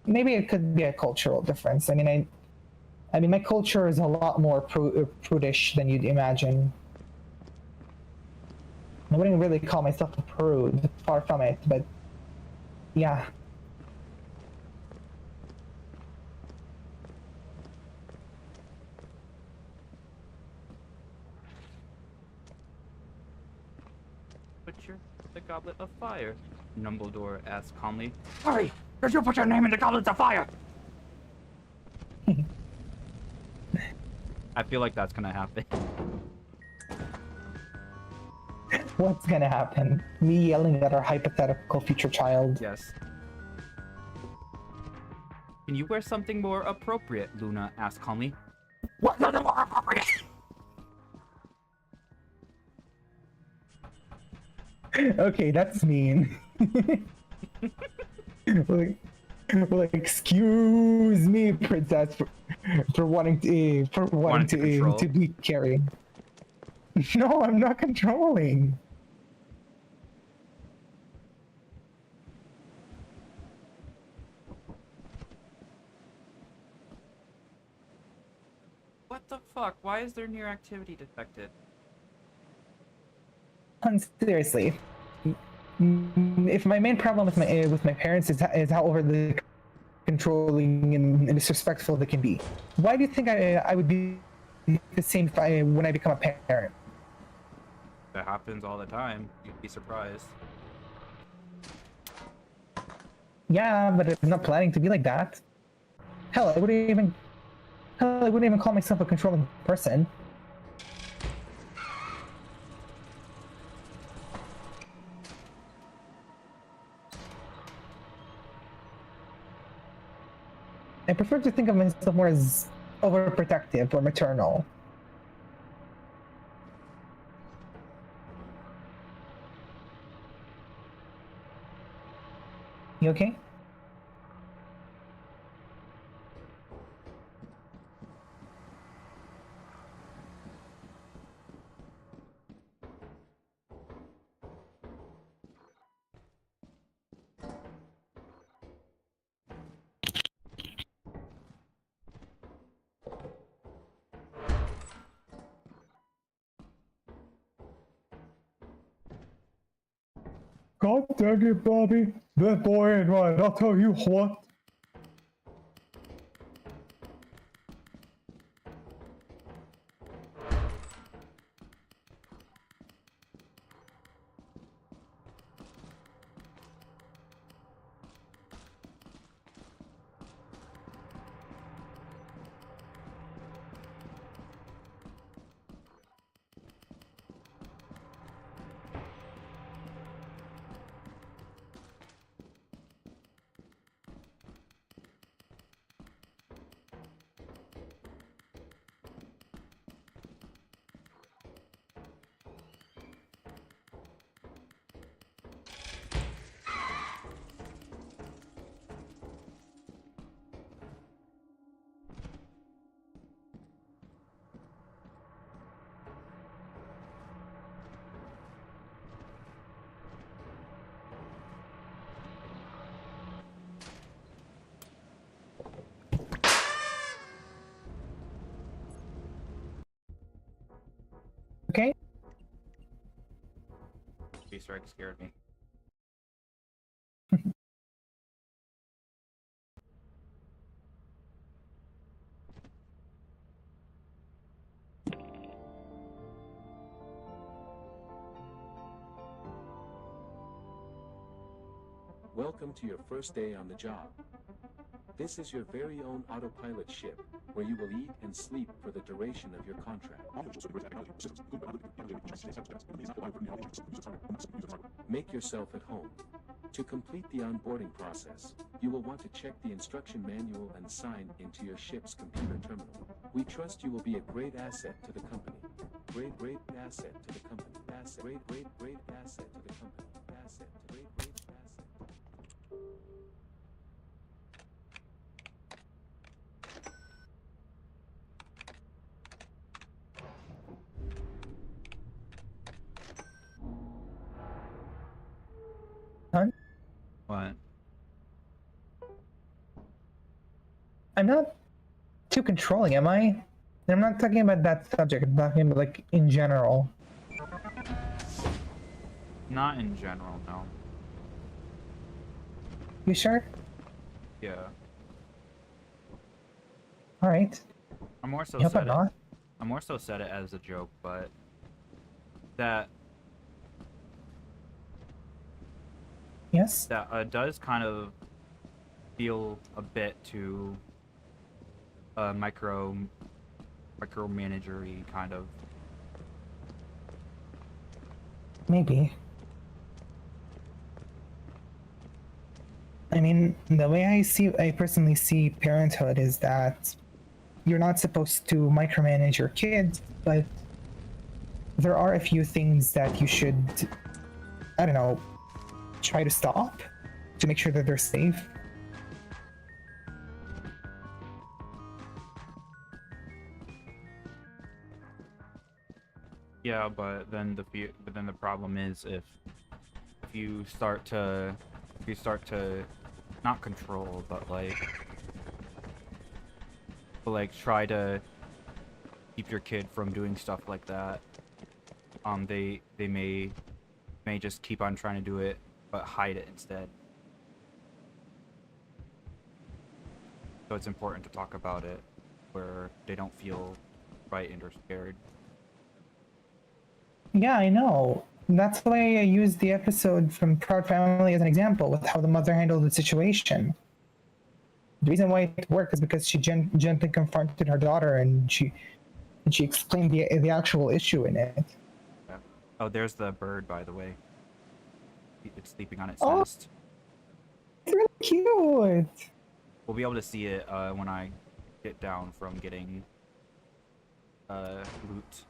Maybe it could be a cultural difference. I mean, my culture is a lot more prudish than you'd imagine. I wouldn't really call myself a prude, far from it, but yeah. put the goblet of fire. Dumbledore asked calmly. Hurry! Did you put your name in the goblet of fire? I feel like that's gonna happen. What's gonna happen? Me yelling at our hypothetical future child. Yes. Can you wear something more appropriate? Luna asked calmly. What's something more appropriate? Okay, that's mean. like, excuse me, princess, for wanting to be carried. No, I'm not controlling. What the fuck? Why is there near activity detected? Seriously, if my main problem with my parents is how overly controlling and disrespectful they can be, why do you think I would be the same when I become a parent? That happens all the time. You'd be surprised. Yeah, but I'm not planning to be like that. Hell, I wouldn't even call myself a controlling person. I prefer to think of myself more as overprotective or maternal. You okay? God dang it, Bobby. That boy ain't right. I'll tell you what. Okay. Easter egg scared me. Welcome to your first day on the job. This is your very own autopilot ship, where you will eat and sleep for the duration of your contract. Make yourself at home. To complete the onboarding process, you will want to check the instruction manual and sign into your ship's computer terminal. We trust you will be a great asset to the company. Great asset to the company. Asset. Great asset to the company. Asset. Great asset. Huh? What? I'm not too controlling, am I? And I'm not talking about that subject. I'm talking about like in general. Not in general, no. You sure? Yeah. All right. I'm more so I hope said I'm it. not. I more so said it as a joke, but that Yes. does kind of feel a bit too micromanagery kind of. Maybe. I mean, the way I personally see parenthood is that you're not supposed to micromanage your kids, but there are a few things that you should, I don't know, try to stop to make sure that they're safe. Yeah, but then the problem is if you start to not control, but like try to keep your kid from doing stuff like that, they may just keep on trying to do it but hide it instead. So it's important to talk about it where they don't feel frightened or scared. Yeah, I know. That's why I used the episode from Proud Family as an example with how the mother handled the situation. The reason why it worked is because she gently confronted her daughter and she explained the actual issue in it. Yeah. Oh, there's the bird, by the way. It's sleeping on its Oh. nest. It's really cute. We'll be able to see it when I get down from getting loot.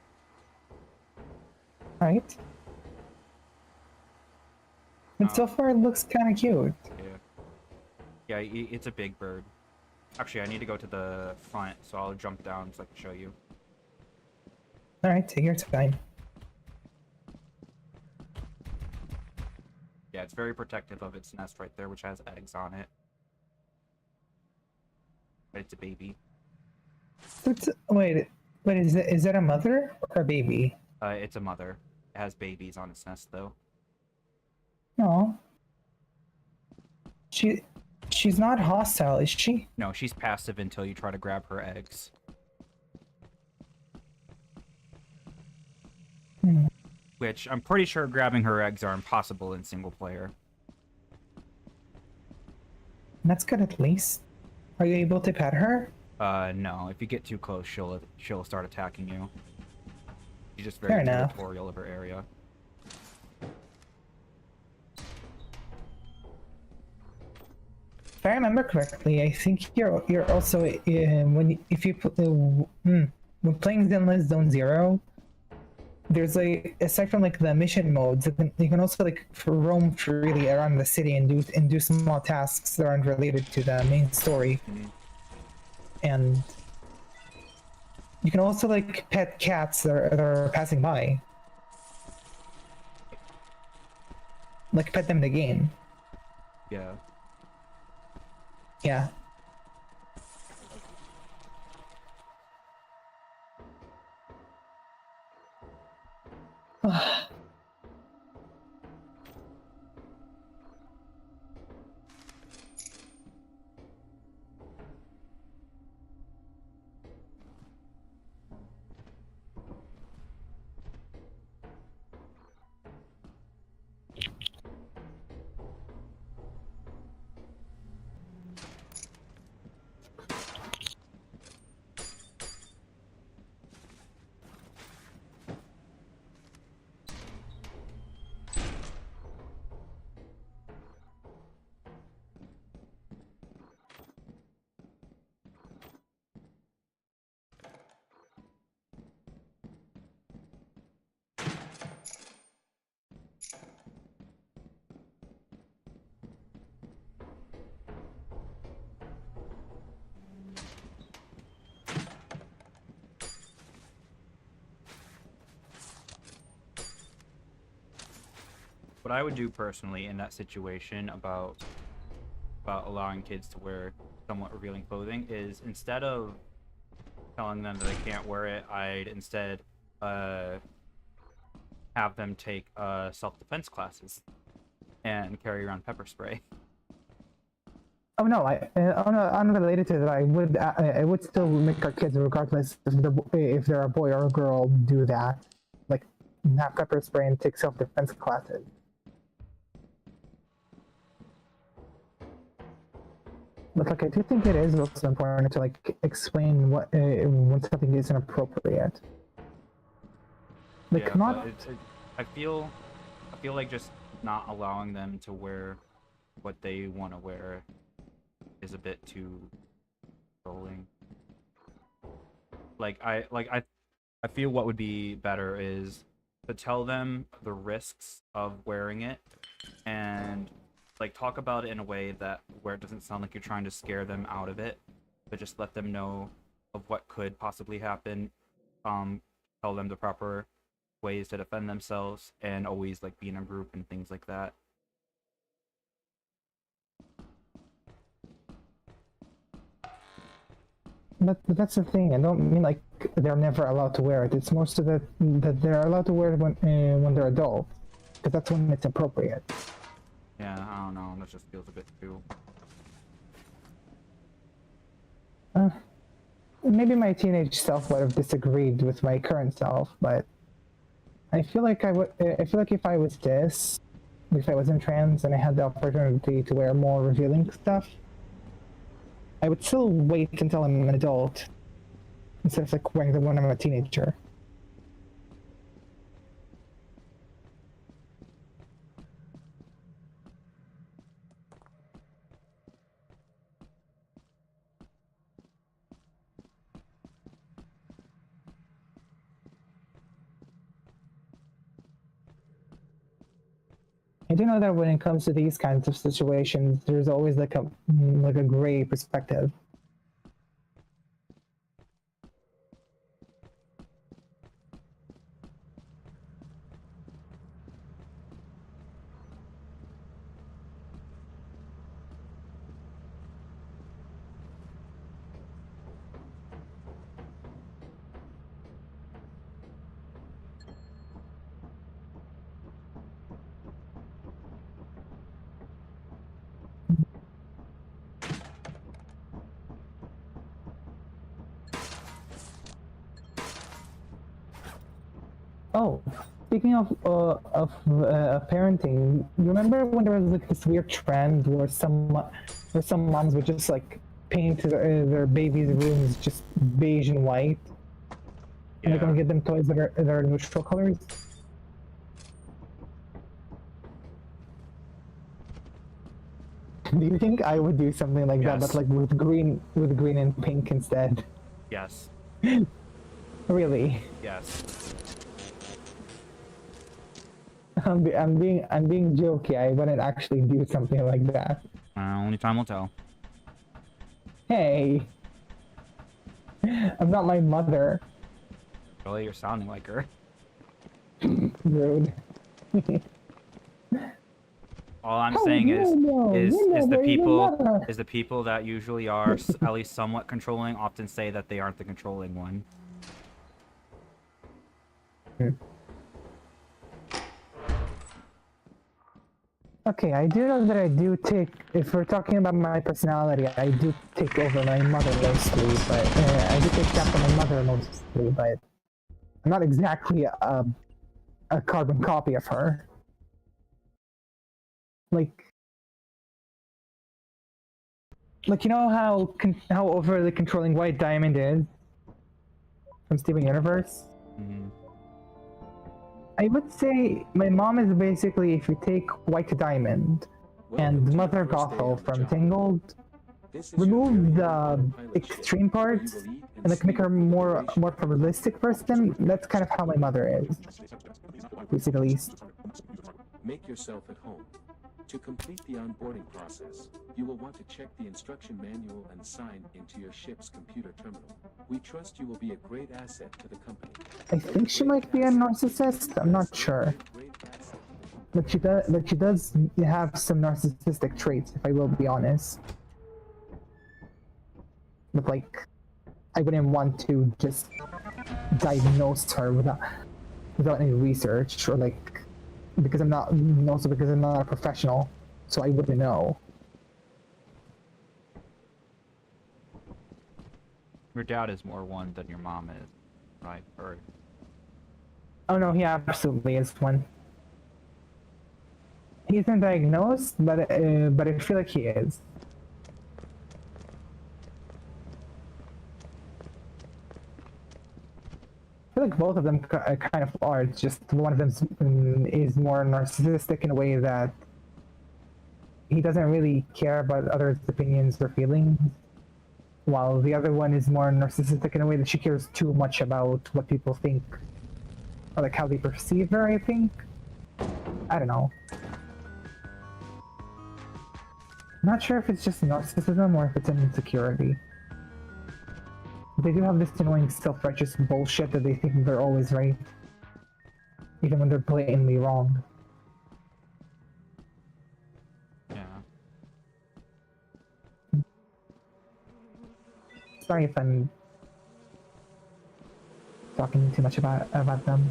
Right? But so far it looks kind of cute. Yeah, it's a big bird. Actually, I need to go to the front, so I'll jump down so I can show you. Alright, take your time. Yeah, it's very protective of its nest right there, which has eggs on it. But it's a baby. Wait, is that a mother or a baby? It's a mother. It has babies on its nest, though. No. She's not hostile, is she? No, she's passive until you try to grab her eggs. Hmm. Which I'm pretty sure grabbing her eggs are impossible in single player. That's good at least. Are you able to pet her? No. If you get too close, she'll start attacking you. She's just Fair very enough. territorial of her area. If I remember correctly, I think you're also when playing Zenless Zone Zero, there's aside from like the mission modes, you can also like roam freely around the city and do small tasks that aren't related to the main story. And you can also like pet cats that are passing by, like pet them in the game. Yeah. Yeah. What I would do personally in that situation about allowing kids to wear somewhat revealing clothing is, instead of telling them that they can't wear it, I'd instead have them take self-defense classes and carry around pepper spray. Oh no, unrelated to that, I would still make our kids, regardless if they're a boy or a girl, do that. Like, have pepper spray and take self-defense classes. But like, I do think it is also important to like explain what when something is inappropriate. Like, Yeah, not. but I feel like just not allowing them to wear what they want to wear is a bit too controlling. I feel what would be better is to tell them the risks of wearing it, and like talk about it in a way that where it doesn't sound like you're trying to scare them out of it, but just let them know of what could possibly happen. Tell them the proper ways to defend themselves, and always like be in a group and things like that. But that's the thing. I don't mean like they're never allowed to wear it. It's most of it that they're allowed to wear it when they're adults, because that's when it's appropriate. Yeah, I don't know. That just feels a bit too. Maybe my teenage self would have disagreed with my current self, but I feel like I would. I feel like if I was if I wasn't trans and I had the opportunity to wear more revealing stuff, I would still wait until I'm an adult instead of like wearing them when I'm a teenager. I do know that when it comes to these kinds of situations, there's always like a gray perspective. Oh, speaking of parenting, you remember when there was like this weird trend where some moms would just like paint their babies' rooms just beige and white, and they're gonna Yeah. get them toys that are neutral colors? Do you think I would do something like that, but Yes. like with green and pink instead? Yes. Really? Yes. I'm being jokey. I wouldn't actually do something like that. Only time will tell. Hey, I'm not my mother. Really, you're sounding like her. Rude. All I'm How saying would you know? is You is the never even people met her. is the people that usually are at least somewhat controlling often say that they aren't the controlling one. Okay, I do know that I do take. If we're talking about my personality, I do take over my mother mostly, but I do take after my mother mostly, but I'm not exactly a carbon copy of her. Like you know how overly controlling White Diamond is from Steven Universe. Mm-hmm. I would say my mom is basically if you take White Diamond Welcome and to your Mother first day on Gothel the from job. Tangled, This is your remove very the own autopilot extreme ship, where you parts will eat and like make sleep her for the more duration more of your realistic person. That's kind of how my mother is, to say the least. Make yourself at home. To complete the onboarding process, you will want to check the instruction manual and sign into your ship's computer terminal. We trust you will be a great asset to the company. I think she might be a narcissist. I'm not sure, but she does have some narcissistic traits, if I will be honest. But like, I wouldn't want to just diagnose her without any research or like because I'm not also because I'm not a professional, so I wouldn't know. Your dad is more one than your mom is, right? Or Oh no, he absolutely is one. He isn't diagnosed, but I feel like he is. I feel like both of them kind of are. It's just one of them is more narcissistic in a way that he doesn't really care about others' opinions or feelings, while the other one is more narcissistic in a way that she cares too much about what people think or like how they perceive her. I think. I don't know. I'm not sure if it's just narcissism or if it's an insecurity. They do have this annoying self-righteous bullshit that they think they're always right, even when they're blatantly wrong. yeah. Sorry if I'm talking too much about them.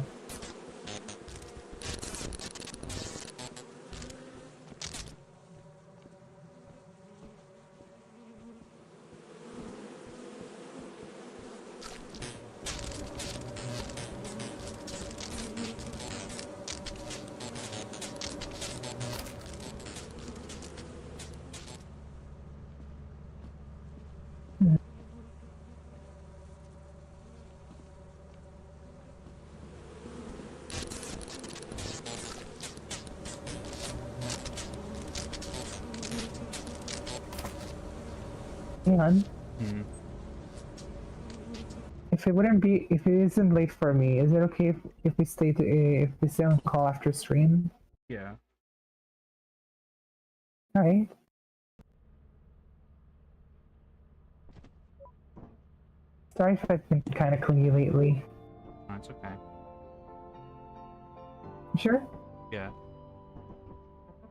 Hang on. Mm-hmm. If it isn't late for me, is it okay if we if we stay on call after stream? Yeah. Alright. Sorry if I've been kind of clingy lately. That's okay. You sure? Yeah.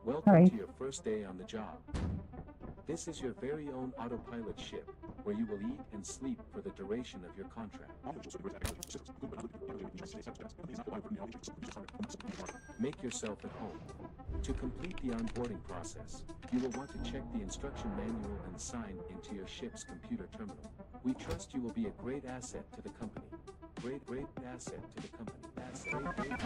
Welcome Alright. to your first day on the job. This is your very own autopilot ship, where you will eat and sleep for the duration of your contract. Make yourself at home. To complete the onboarding process, you will want to check the instruction manual and sign into your ship's computer terminal. We trust you will be a great asset to the company. great asset to the company. Great.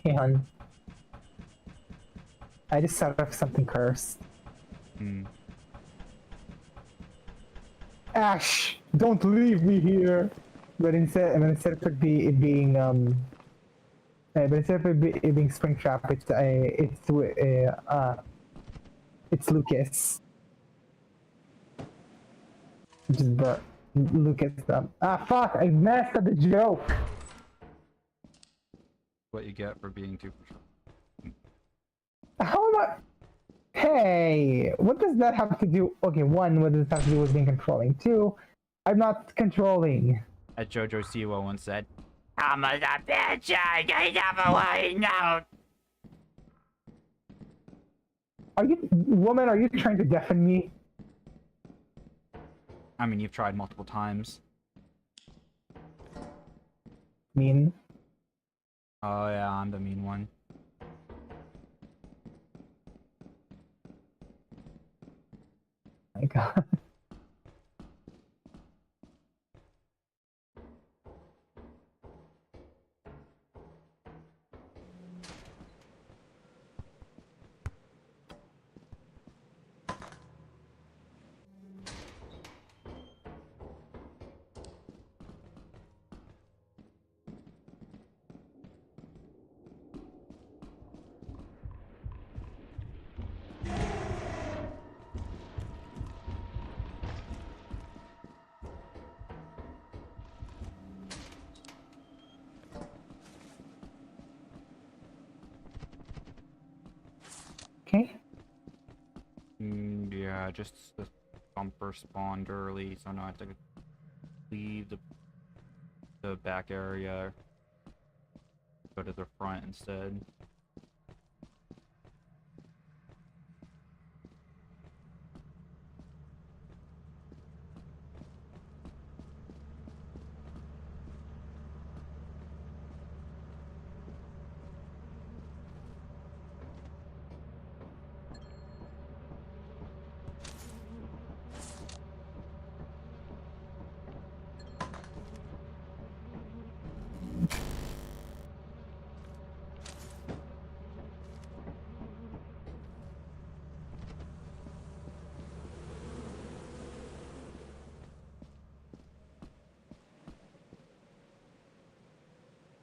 Hey, hon. I just thought of something cursed. Ash, don't leave me here. But instead of it being but instead of it being Springtrap, it's Lucas. Just Lucas. Fuck! I messed up the joke. What you get for being too. How am I? Hey, what does that have to do? Okay, one, what does it have to do with being controlling? Two, I'm not controlling. As Jojo Siwa once said, I'm a bitch, I never want out. Are you, woman, are you trying to deafen me? I mean, you've tried multiple times. Mean? Oh yeah, I'm the mean one. My god. Okay. Yeah, just the bumper spawned early, so now I have to leave the back area, go to the front instead.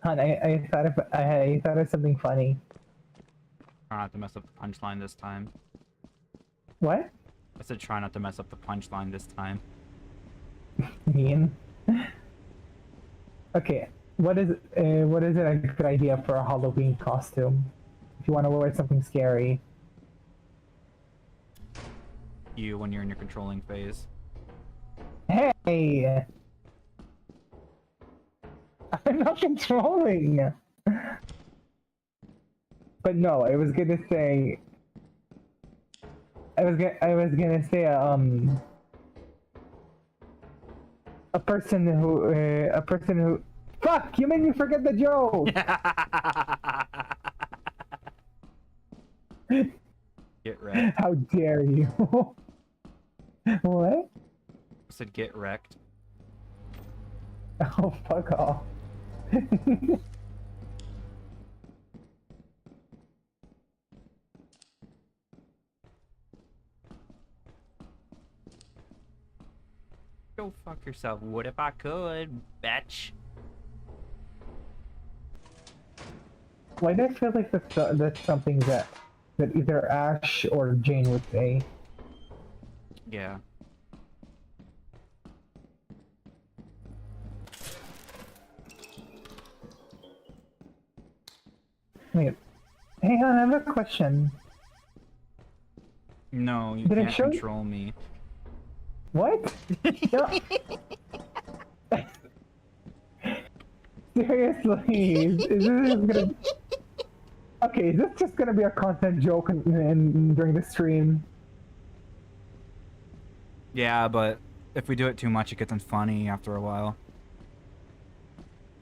Hon, I thought of something funny. Try not to mess up the punchline this time. What? I said try not to mess up the punchline this time. Mean? Okay, what is it a good idea for a Halloween costume? If you want to wear something scary. You, when you're in your controlling phase. Hey! I'm not controlling! But no, I was gonna say. I was gonna say a person who. Fuck! You made me forget the joke. Get wrecked. How dare you? What? I said get wrecked. Oh, fuck off. Go fuck yourself. What if I could, bitch? Why do I feel like that's something that either Ash or Jane would say? Yeah. Wait, hang on, I have a question. No, you Did it can't show you- control me. What? No. Seriously, is this just gonna... Okay, is this just gonna be a content joke during the stream? Yeah, but if we do it too much, it gets unfunny after a while.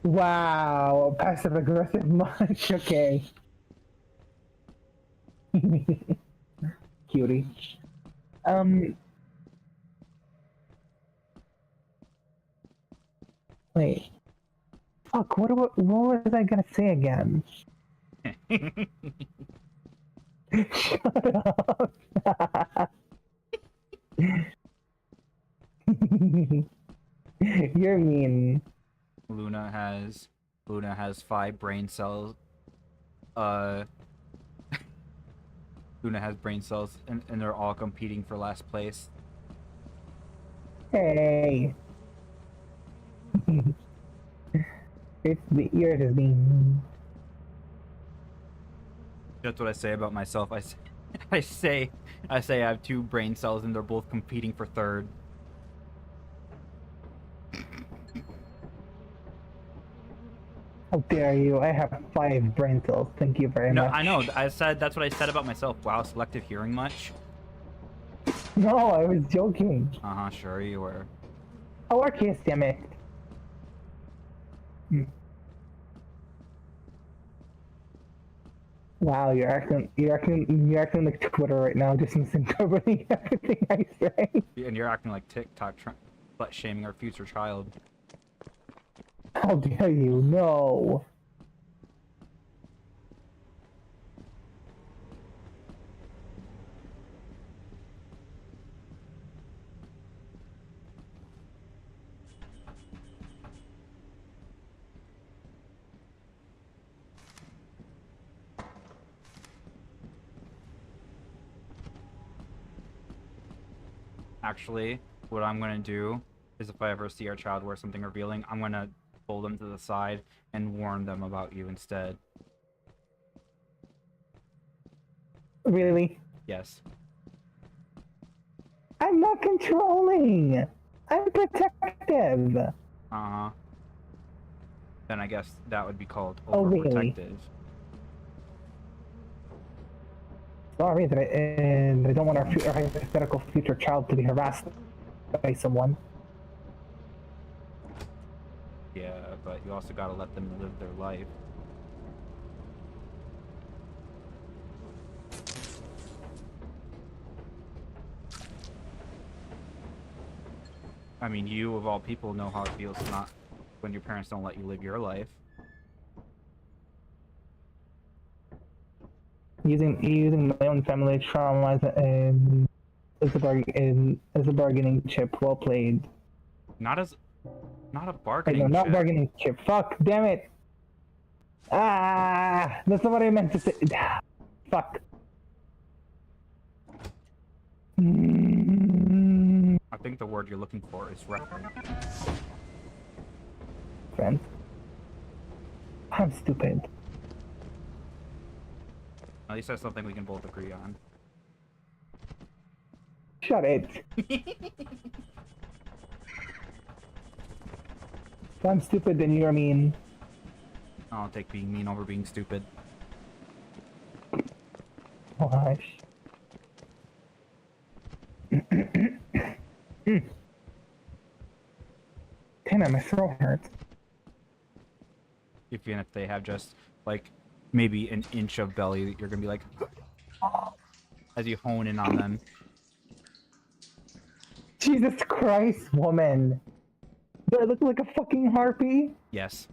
Wow, passive aggressive much. Okay. Cutie. Wait. Fuck, what was I gonna say again? Shut up. You're mean. Luna has 5 brain cells. Luna has brain cells, and they're all competing for last place. Hey. It's the ear is being. That's what I say about myself. I say I have 2 brain cells, and they're both competing for third. How dare you? I have 5 brain cells. Thank you very No, much. I know. That's what I said about myself. Wow, selective hearing much? No, I was joking. Sure you were. Oh, Arceus, damn it. Wow, you're acting like Twitter right now, just misinterpreting everything I say. And you're acting like TikTok, butt shaming our future child. How dare you? No. Actually, what I'm gonna do is if I ever see our child wear something revealing, I'm gonna pull them to the side and warn them about you instead. Really? Yes. I'm not controlling. I'm protective. Uh-huh. Then I guess that would be called Oh, really? overprotective. Sorry that I don't want our hypothetical future child to be harassed by someone. Yeah, but you also gotta let them live their life. I mean, you of all people know how it feels not when your parents don't let you live your life. Using my own family trauma as a bargaining chip. Well played. Not a Wait, bargaining no, not chip. bargaining chip. Fuck, damn it. Ah, that's not what I meant to say. Fuck. I think the word you're looking for is reference. Friend. I'm stupid. At least that's something we can both agree on. Shut it. If I'm stupid, then you're mean. I'll take being mean over being stupid. Oh gosh. Damn, my throat hurts. Even if they have just like maybe an inch of belly, you're gonna be like as you hone in on them. Jesus Christ, woman. Do I look like a fucking harpy? Yes.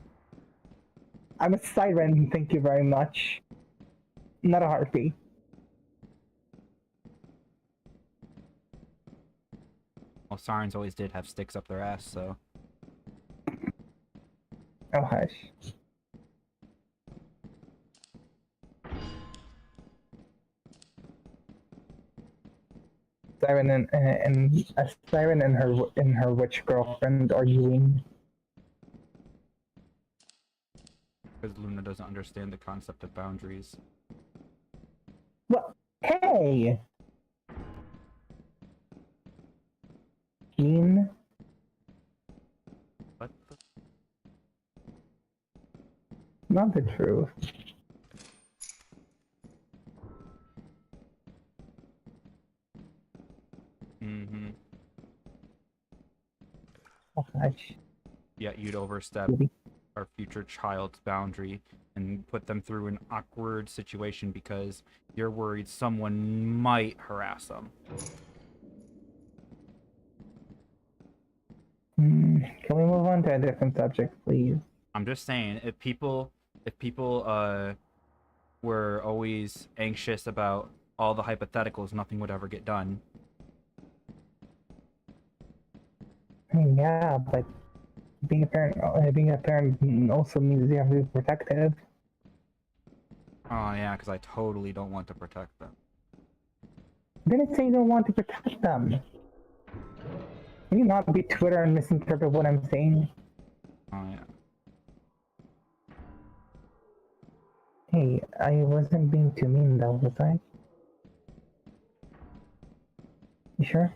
I'm a siren, thank you very much. Not a harpy. Well, sirens always did have sticks up their ass, so. Oh hush. Siren and a siren and her witch girlfriend arguing. Because Luna doesn't understand the concept of boundaries. Well, hey! Keen? What the? Not the truth. Mm-hmm. Oh gosh. Yeah, you'd overstep our future child's boundary and put them through an awkward situation because you're worried someone might harass them. Can we move on to a different subject, please? I'm just saying, if people were always anxious about all the hypotheticals, nothing would ever get done. I mean, yeah, but being a parent also means you have to be protective. Oh yeah, because I totally don't want to protect them. Didn't say you don't want to protect them. Can you not be Twitter and misinterpret what I'm saying? Oh yeah. Hey, I wasn't being too mean though, was I? You sure?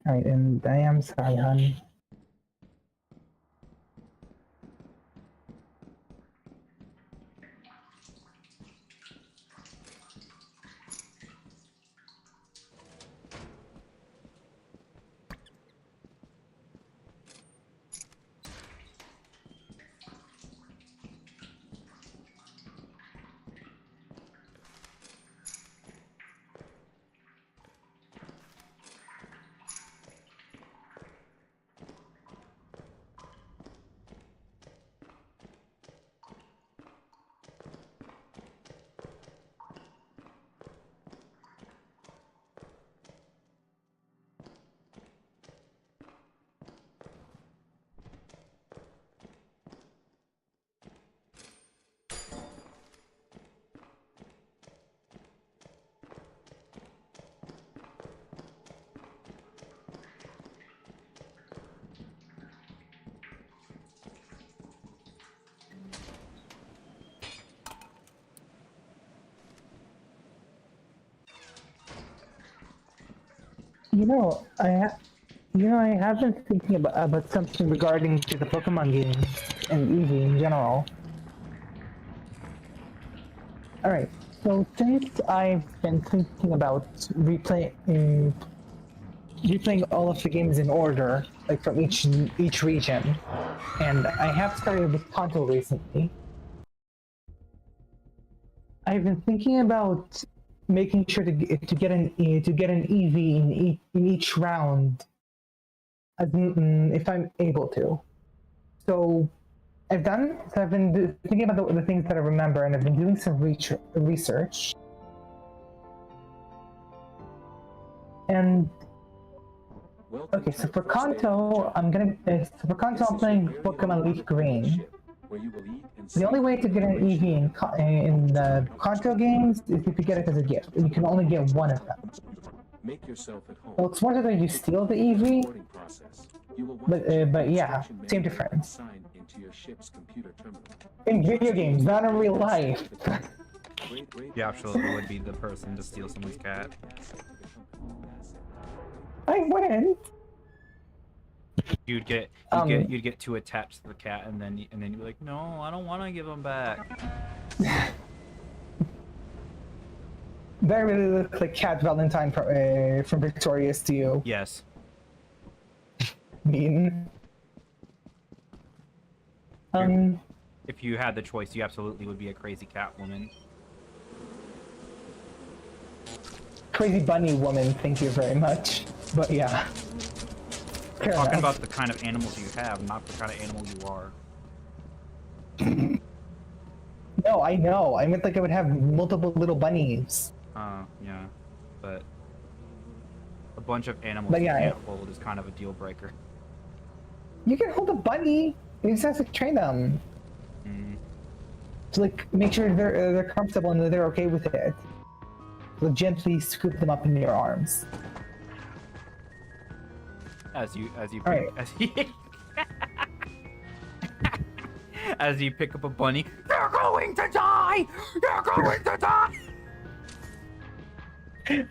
Alright, and I am sorry, hon. I have been thinking about something regarding to the Pokemon games and Eevee in general. Alright, so since I've been thinking about replaying all of the games in order, like from each region, and I have started with Kanto recently, I've been thinking about making sure to get an Eevee in each round, if I'm able to. So I've been thinking about the things that I remember, and I've been doing some research. And okay, so for Kanto, I'm playing Pokemon Leaf Green. The only way to get an Eevee in the Kanto games is if you get it as a gift, and you can only get one of them. Make yourself at home. Well, it's whether you steal the Eevee, but yeah, same difference. In video games, not in real life. You absolutely would be the person to steal someone's cat. I wouldn't. You'd get too attached to the cat, and then you'd be like, no, I don't want to give him back. That really looks like Cat Valentine from Victorious to you. Yes. Mean. If you had the choice, you absolutely would be a crazy cat woman. Crazy bunny woman, thank you very much. But yeah. We're talking about the kind of animals you have, not the kind of animal you are. No, I know. I meant like I would have multiple little bunnies. Yeah. But a bunch of animals But you yeah, can't hold is kind of a deal breaker. You can hold a bunny. You just have to train them. To like make sure they're comfortable and that they're okay with it. So Gently scoop them up in your arms. As you pick, Right. as you pick up a bunny, they're going to die. They're going to die.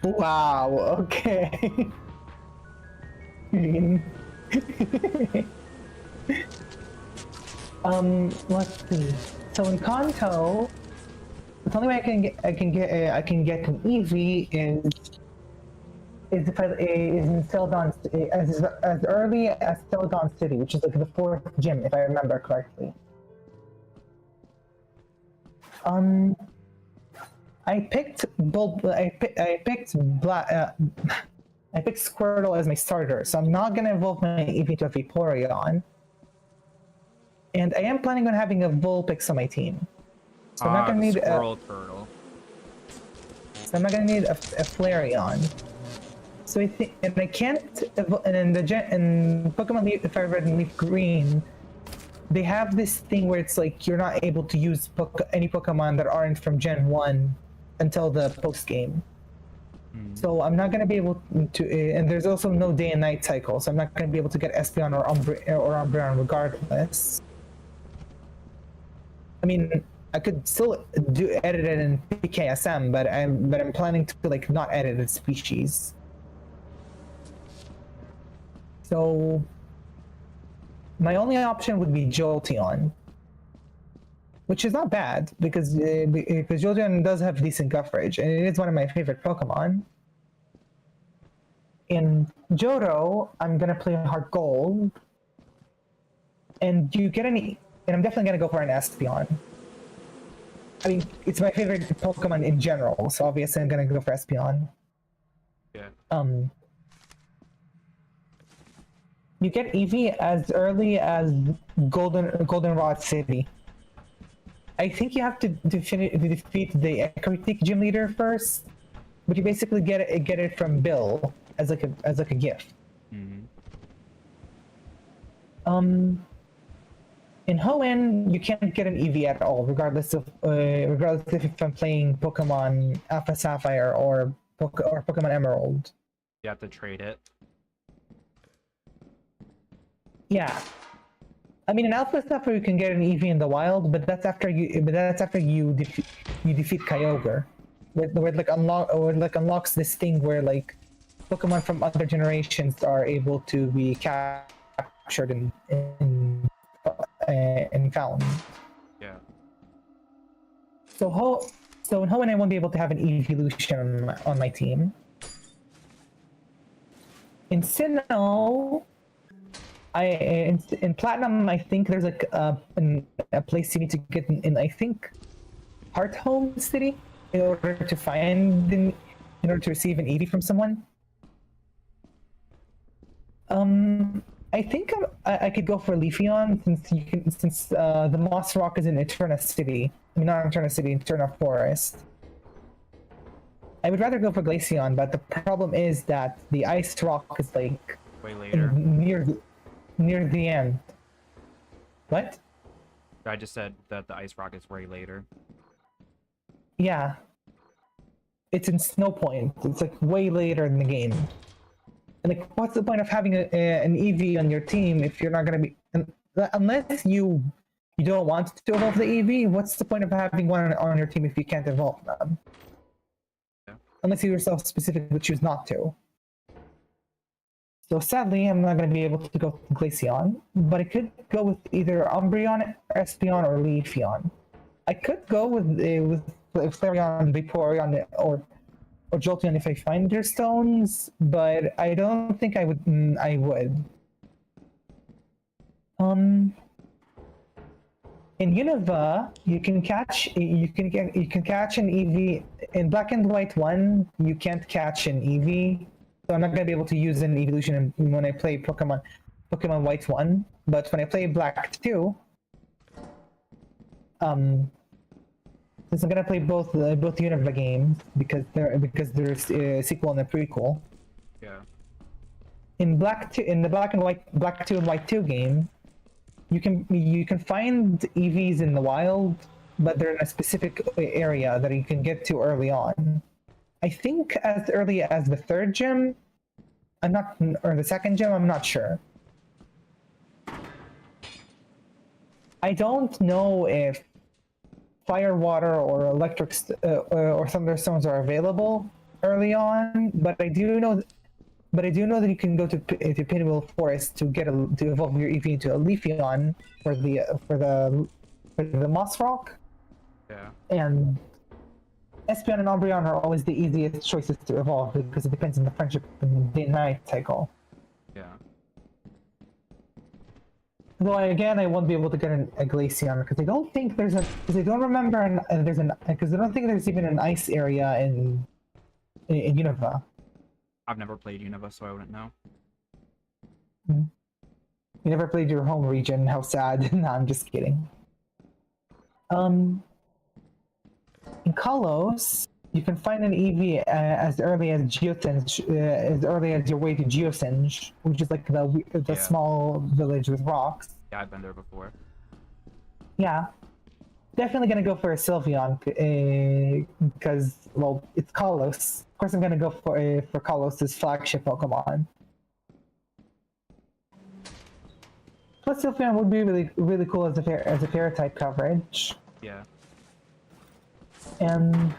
Wow. Okay. Let's see. So in Kanto, the only way I can get an Eevee is if is in Celadon as early as Celadon City, which is like the 4th gym, if I remember correctly. I picked Squirtle as my starter, so I'm not gonna evolve my Eevee to a Vaporeon. And I am planning on having a Vulpix on my team. So I'm not gonna need Squirrel Turtle. So I'm not gonna need a Flareon. So I think, and I can't, and in Pokemon Leaf, if I read in Leaf Green, they have this thing where it's like you're not able to use any Pokemon that aren't from Gen 1 until the post game. So I'm not gonna be able to, and there's also no day and night cycle, so I'm not gonna be able to get Espeon or Umbreon regardless. I mean, I could still edit it in PKSM, but I'm planning to like not edit the species. So my only option would be Jolteon, which is not bad because Jolteon does have decent coverage and it is one of my favorite Pokemon. In Johto, I'm gonna play Heart Gold, and I'm definitely gonna go for an Espeon. I mean, it's my favorite Pokemon in general, so obviously I'm gonna go for Espeon. Yeah. You get Eevee as early as Goldenrod City. I think you have to defeat the Ecruteak gym leader first, but you basically get it from Bill as like a gift. In Hoenn, you can't get an Eevee at all, regardless if I'm playing Pokemon Alpha Sapphire or Pokemon Emerald. You have to trade it. Yeah, I mean in Alpha Sapphire you can get an Eevee in the wild, but that's after you defeat Kyogre, where it unlocks this thing where like Pokemon from other generations are able to be captured and found. Yeah. So in Hoenn I won't be able to have an evolution on my team. In Sinnoh, in Platinum, I think there's like a place you need to get in I think Hearthome City in order to receive an Eevee from someone. I think I could go for Leafeon since the Moss Rock is in Eterna City. I mean, not Eterna City, Eterna Forest. I would rather go for Glaceon, but the problem is that the Ice Rock is like way later. Near the end. What? I just said that the Ice Rock is way later. Yeah. It's in Snow Point. It's like way later in the game. And like, what's the point of having an Eevee on your team if you're not gonna be, unless you don't want to evolve the Eevee? What's the point of having one on your team if you can't evolve them? Yeah. Unless you yourself specifically choose not to. So sadly, I'm not going to be able to go with Glaceon, but I could go with either Umbreon, Espeon, or Leafeon. I could go with Flareon, Vaporeon, or or Jolteon if I find their stones, but I don't think I would. I would. In Unova, you can catch an EV in Black and White 1. You can't catch an EV, so I'm not gonna be able to use an evolution when I play Pokemon White 1. But when I play Black 2, since I'm gonna play both Unova games because there's a sequel and a prequel. Yeah. In the Black and White Black 2 and White 2 game, you can find EVs in the wild, but they're in a specific area that you can get to early on. I think as early as the third gym, or the second gym, I'm not sure. I don't know if fire, water, or electric or thunderstones are available early on, but I do know that you can go to Pinwheel Forest to evolve your EV into a Leafeon for the Moss Rock. Yeah. And Espeon and Umbreon are always the easiest choices to evolve because it depends on the friendship and the night cycle. Yeah. Though again, I won't be able to get a Glaceon because I don't think there's even an ice area in Unova. I've never played Unova, so I wouldn't know. You never played your home region. How sad. No, I'm just kidding. In Kalos, you can find an EV as early as Geosinge, as early as your way to Geosinge, which is like the small village with rocks. Yeah, I've been there before. Yeah. Definitely gonna go for a Sylveon because, well, it's Kalos. Of course, I'm gonna go for Kalos' flagship Pokemon. Plus, Sylveon would be really cool as a Fairy type coverage. Yeah. And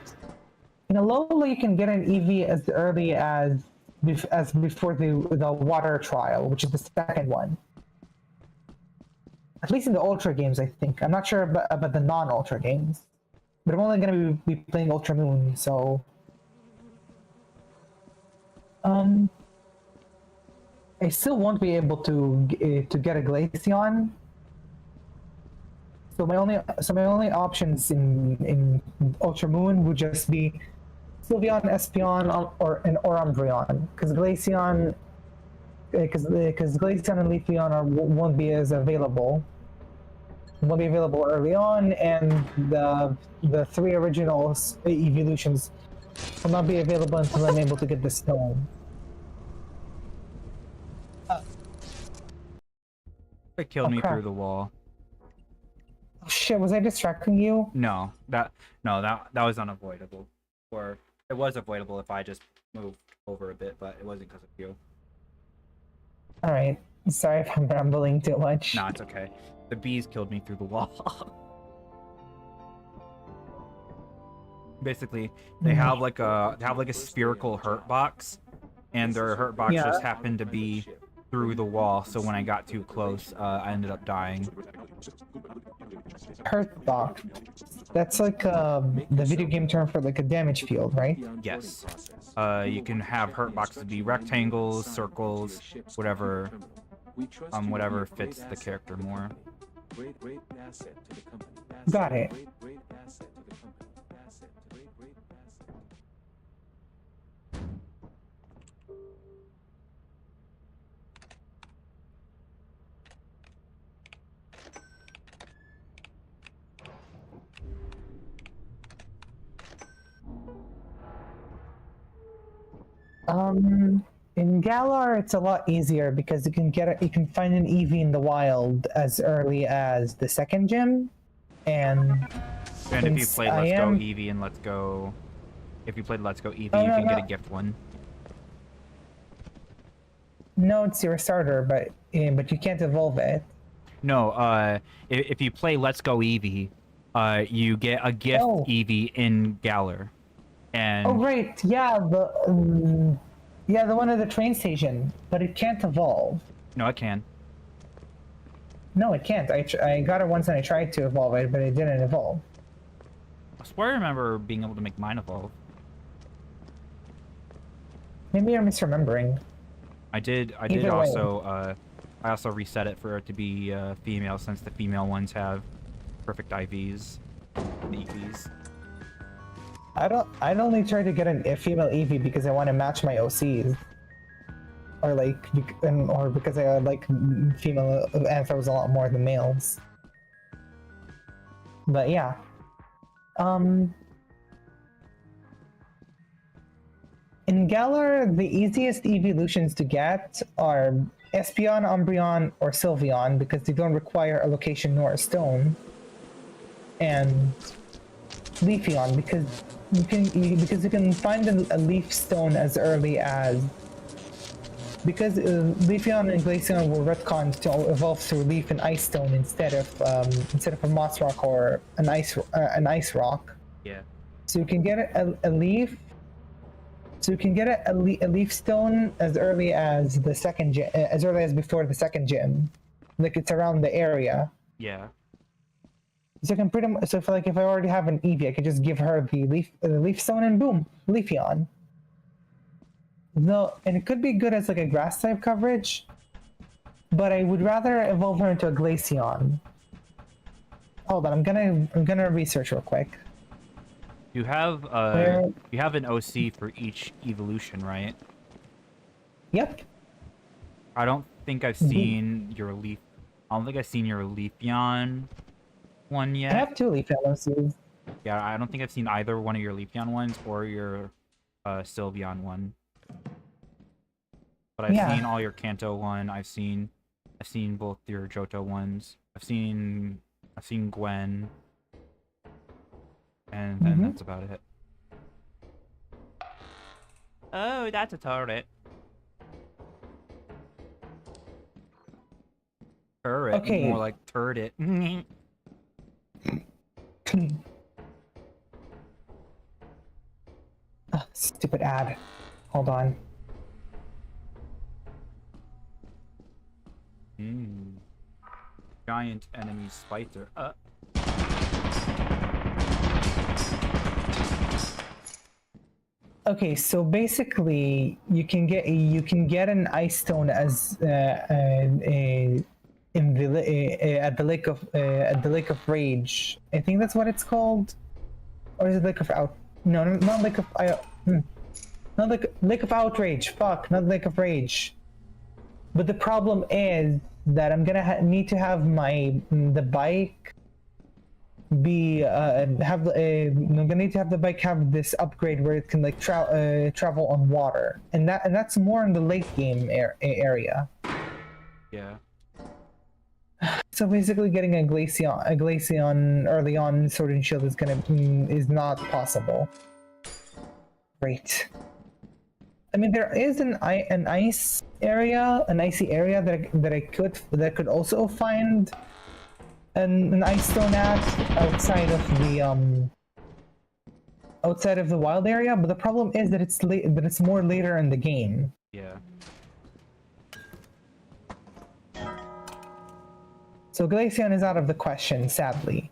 in Alola, you can get an EV as early as before the water trial, which is the second one. At least in the Ultra games, I think. I'm not sure about the non-Ultra games. But I'm only going to be playing Ultra Moon, so... I still won't be able to get a Glaceon. So my only options in Ultra Moon would just be Sylveon, Espeon, or Umbreon. Because Glaceon and Leafeon won't be as available. Won't be available early on, and the three original evolutions will not be available until I'm able to get the stone. It killed me crap. through the wall. Oh, shit, was I distracting you? No, that was unavoidable. Or it was avoidable if I just moved over a bit, but it wasn't because of you. Alright. Sorry if I'm rambling too much. Nah, it's okay. The bees killed me through the wall. Basically, they have like a spherical hurt box, and their hurt box just happened to be through the wall. So when I got too close, I ended up dying. Hurt box. That's like the video game term for like a damage field, right? Yes. You can have hurt boxes be rectangles, circles, whatever fits the character more. Got it. In Galar, it's a lot easier because you can find an EV in the wild as early as the second gym, and if you played Let's Go Eevee and if you played Let's Go Eevee, you can get a gift one. No, it's your starter, but you can't evolve it. No, if you play Let's Go Eevee, you get a gift Eevee in Galar. And oh right, yeah, the one at the train station, but it can't evolve. No, it can. No, it can't. I got it once and I tried to evolve it, but it didn't evolve. I swear I remember being able to make mine evolve. Maybe you're misremembering. I did Either way. also I also reset it for it to be female, since the female ones have perfect IVs and EVs. I'd only try to get a female Eevee because I want to match my OCs. Or like, or because I like female anthros a lot more than males. But yeah. In Galar, the easiest evolutions to get are Espeon, Umbreon, or Sylveon because they don't require a location nor a stone. And Leafeon because you can find a leaf stone as early as, because Leafeon and Glaceon were retconned to evolve through Leaf and Ice Stone instead of a Moss Rock or an Ice Rock. Yeah. So you can get a leaf. So you can get a leaf stone as early as the second gym, as early as before the second gym, like it's around the area. Yeah. So I can pretty much, so if I already have an Eevee, I can just give her the leaf stone and boom, Leafeon. No, and it could be good as like a grass type coverage, but I would rather evolve her into a Glaceon. Hold on, I'm gonna research real quick. You have you have an OC for each evolution, right? Yep. I don't think I've seen your Leaf. I don't think I've seen your Leafeon one yet. I have two Leafeon OCs. Yeah, I don't think I've seen either one of your Leafeon ones or your Sylveon one. But I've seen all your Kanto one. I've seen both your Johto ones. I've seen Gwen. And then that's about it. Oh, that's a turret. Turret. Okay. More like turret. Stupid ad. Hold on. Giant enemy spider. Okay, so basically, you can get an ice stone as at the lake of rage. I think that's what it's called, or is it lake of out? No, not lake of not lake of outrage. Fuck, not lake of rage. But the problem is that I'm gonna need to have the bike be I'm gonna need to have the bike have this upgrade where it can like travel on water, and that's more in the late game area. Yeah. So basically, getting a Glaceon early on Sword and Shield is not possible. Great. I mean, there is an icy area that could also find an ice stone at outside of the wild area, but the problem is that it's more later in the game. Yeah. So Glaceon is out of the question, sadly.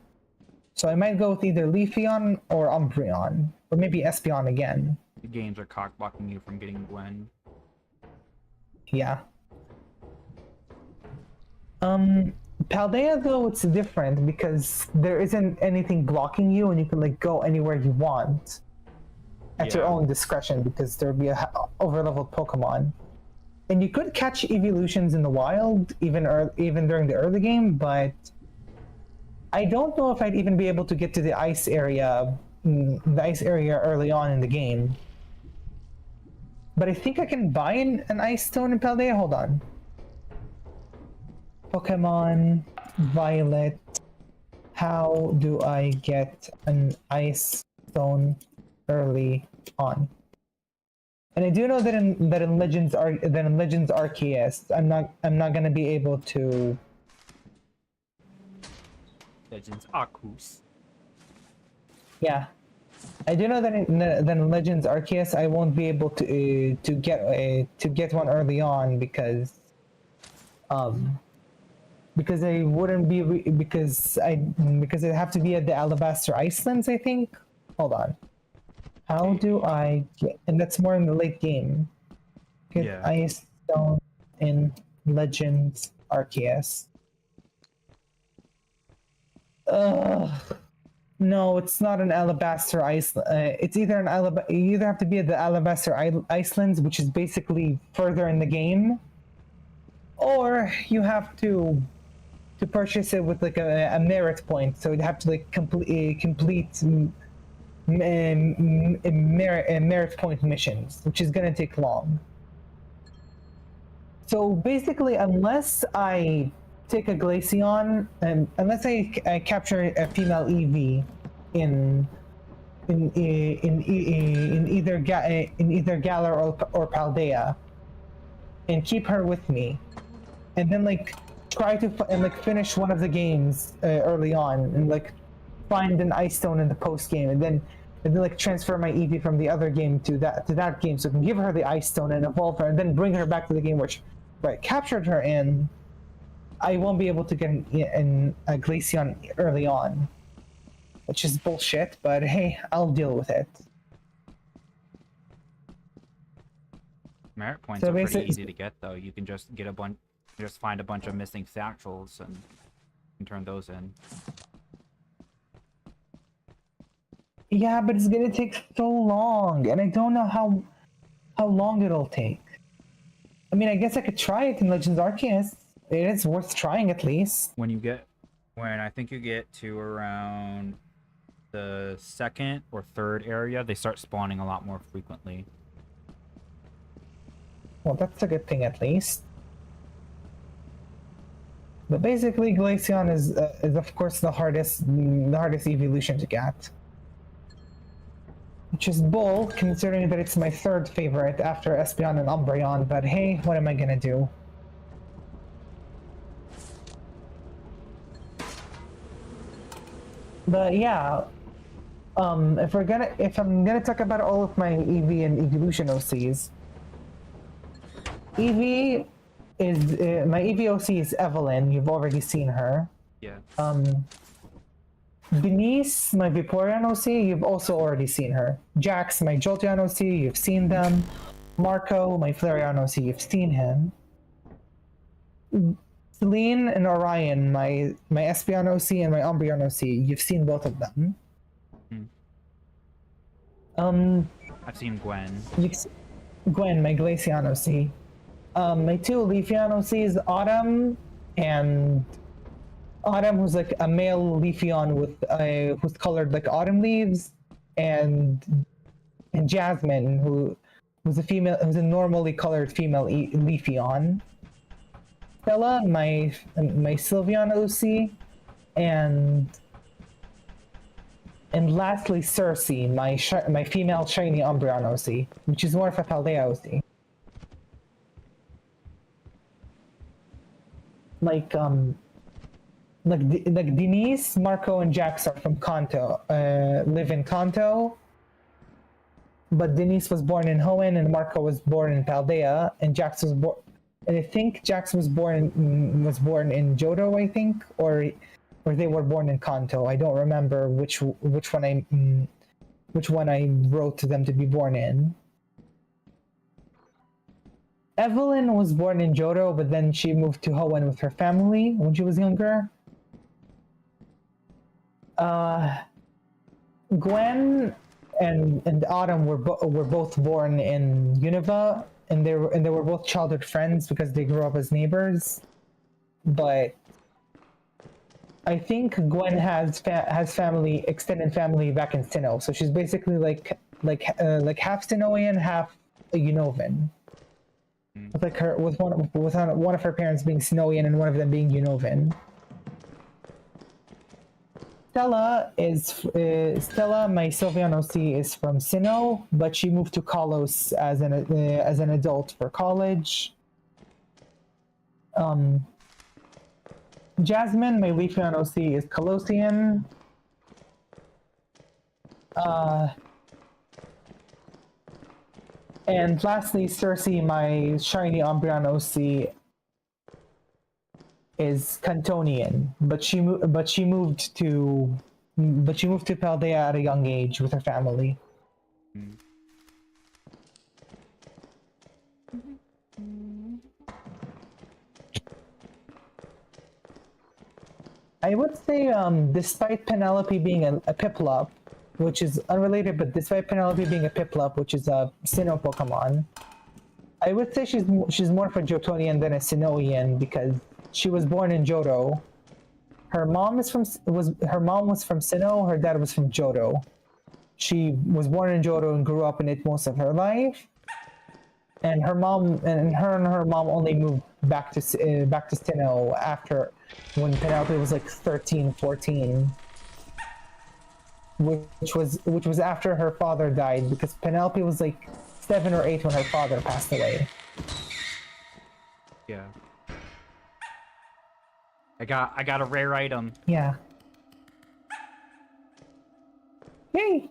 So I might go with either Leafeon or Umbreon, or maybe Espeon again. The games are cock-blocking you from getting Gwen. Yeah. Paldea, though, it's different because there isn't anything blocking you and you can like go anywhere you want at your own discretion because there'll be a over-leveled Pokemon. And you could catch evolutions in the wild even during the early game, but I don't know if I'd even be able to get to the ice area early on in the game. But I think I can buy an ice stone in Paldea. Hold on. Pokemon Violet. How do I get an ice stone early on? And I do know that in Legends Arceus, I'm not gonna be able to. Legends Arceus. Yeah, I do know that in Legends Arceus, I won't be able to get one early on because I wouldn't be because it have to be at the Alabaster Icelands, I think. Hold on. How do I get? And that's more in the late game. Get Yeah. ice stone in Legends Arceus. Ugh. No, it's not an Alabaster Island. It's either an you either have to be at the Alabaster Islands, which is basically further in the game, or you have to purchase it with like a merit point. So you'd have to like complete merit point missions, which is gonna take long. So basically, unless I take a Glaceon, and unless I capture a female EV in either Galar or Paldea, and keep her with me, and then like try to finish one of the games early on, and like find an ice stone in the post game, and then like transfer my Eevee from the other game to that game, so I can give her the ice stone and evolve her, and then bring her back to the game where I captured her in. I won't be able to get in a Glaceon early on, which is bullshit, but hey, I'll deal with it. Merit points So are pretty basically- easy to get, though. You can just get just find a bunch of missing satchels and turn those in. Yeah, but it's gonna take so long, and I don't know how long it'll take. I mean, I guess I could try it in Legends Arceus. It is worth trying at least. When I think you get to around the second or third area, they start spawning a lot more frequently. Well, that's a good thing at least. But basically, Glaceon is of course the hardest evolution to get. Which is bull, considering that it's my third favorite after Espeon and Umbreon, but hey, what am I gonna do? But yeah, if I'm gonna talk about all of my EV and evolution OCs, EV is my EV OC is Evelyn. You've already seen her. Yeah. Denise, my Vaporeon OC, you've also already seen her. Jax, my Jolteon OC, you've seen them. Marco, my Flareon OC, you've seen him. Celine and Orion, my Espeon OC and my Umbreon OC, you've seen both of them. I've seen Gwen. Gwen, my Glaceon OC. My two Leafeon OCs, Autumn, who's like a male Leafeon with who's colored like autumn leaves, and Jasmine, who's a normally colored female Leafeon. Stella, my Sylveon OC, and lastly Cersei, my female shiny Umbreon OC, which is more of a Paldea OC. Like Denise, Marco, and Jax are from Kanto, live in Kanto. But Denise was born in Hoenn, and Marco was born in Paldea, and Jax was born. And I think Jax was born in Johto, I think, or they were born in Kanto. I don't remember which one I wrote to them to be born in. Evelyn was born in Johto, but then she moved to Hoenn with her family when she was younger. Gwen and Autumn were both born in Unova, and they were both childhood friends because they grew up as neighbors. But I think Gwen has family, extended family back in Sinnoh, so she's basically like half Sinnohian, half a Unovan. With one of her parents being Sinnohian and one of them being Unovan. Stella, my Sylveon OC, is from Sinnoh, but she moved to Kalos as an adult for college. Jasmine, my Leafeon OC, is Kalosian. And lastly, Cersei, my shiny Umbreon OC, is Cantonian, but she moved to Paldea at a young age with her family. I would say, despite Penelope being a Piplup, which is unrelated, but despite Penelope being a Piplup, which is a Sinnoh Pokemon, I would say she's more of a Jotonian than a Sinnohian because she was born in Johto. Her mom was from Sinnoh. Her dad was from Johto. She was born in Johto and grew up in it most of her life. And her mom and her mom only moved back to Sinnoh after when Penelope was like 13, 14. Which was after her father died because Penelope was like 7 or 8 when her father passed away. Yeah. I got a rare item. Yeah. Yay!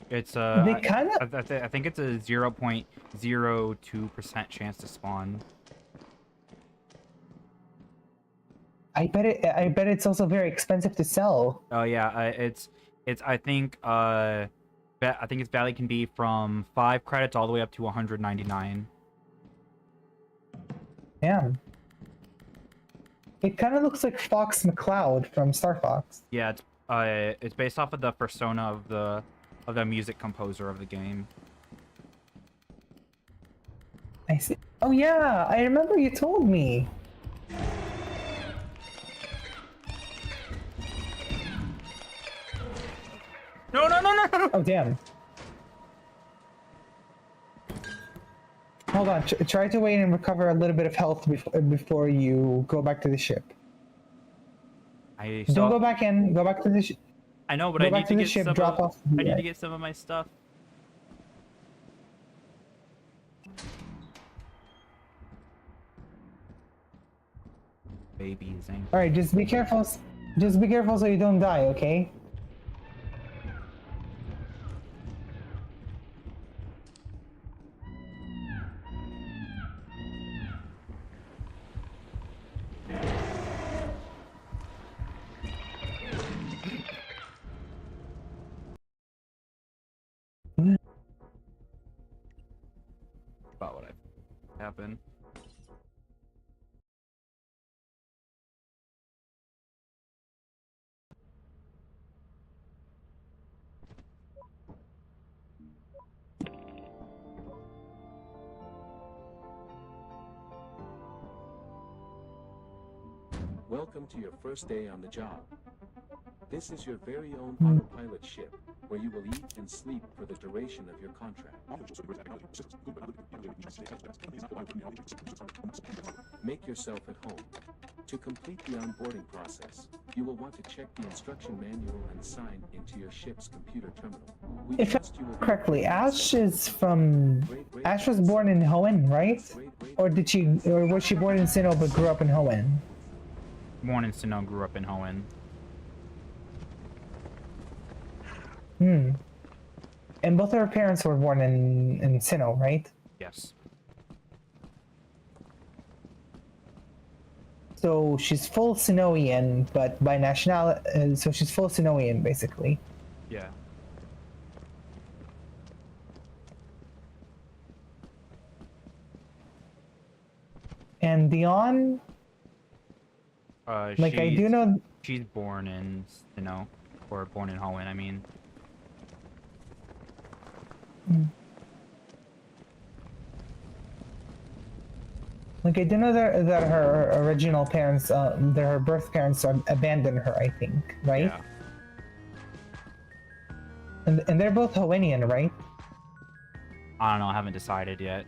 It's They kind of. I think it's a 0.02% chance to spawn. I bet it's also very expensive to sell. Oh yeah, it's I think its value can be from 5 credits all the way up to 199. Damn. It kind of looks like Fox McCloud from Star Fox. Yeah, it's based off of the persona of the music composer of the game. I see. Oh yeah, I remember you told me. No! Oh damn. Hold on. Try to wait and recover a little bit of health before you go back to the ship. Don't go back in. Go back to the ship. I know, but Go I back need to to the get ship. some Drop off. I need to get some of my stuff. Babies, ain't. All right. Just be careful. Just be careful so you don't die. Okay. About what happened. Welcome to your first day on the job. This is your very own autopilot ship, where you will eat and sleep for the duration of your contract. Make yourself at home. To complete the onboarding process, you will want to check the instruction manual and sign into your ship's computer terminal. We If I trust you will be correctly, Ash was great born in Hoenn, right? Or was she born in Sinnoh but grew up in Hoenn? Born in Sinnoh, grew up in Hoenn. And both of her parents were born in Sinnoh, right? Yes. So she's full Sinnohian, but by nationality, so she's full Sinnohian basically. Yeah. And Dion, like I do know, she's born in Sinnoh, or born in Hoenn, I mean. like I do know that her original parents, that her birth parents abandoned her, I think, right? Yeah. And they're both Hoennian, right? I don't know, I haven't decided yet.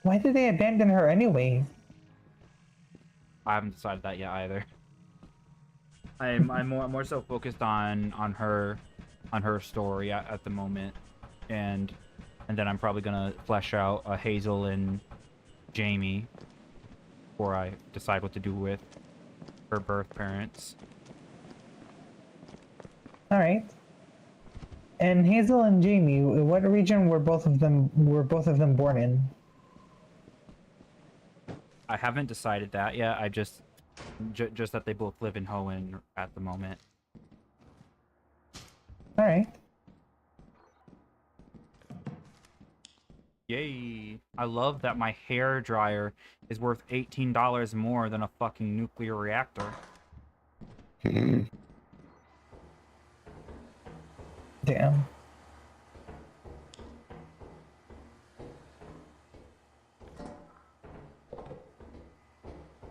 Why did they abandon her anyway? I haven't decided that yet either. I'm more so focused on her story at the moment, and then I'm probably gonna flesh out Hazel and Jamie before I decide what to do with her birth parents. All right. And Hazel and Jamie, what region were both of them born in? I haven't decided that yet. I just that they both live in Hoenn at the moment. All right. Yay. I love that my hair dryer is worth $18 more than a fucking nuclear reactor. Damn.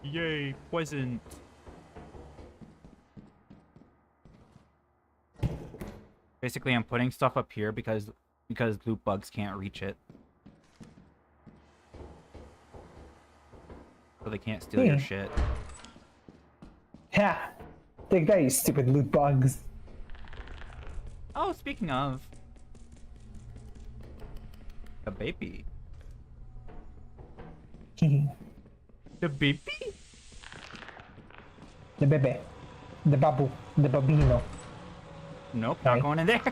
Yay, poison. Basically, I'm putting stuff up here because loot bugs can't reach it. So they can't steal your shit. Yeah. Take that, you stupid loot bugs. Oh, speaking of... The baby. The baby? The bebe. The babu. The babino. Nope, Sorry. not going in there.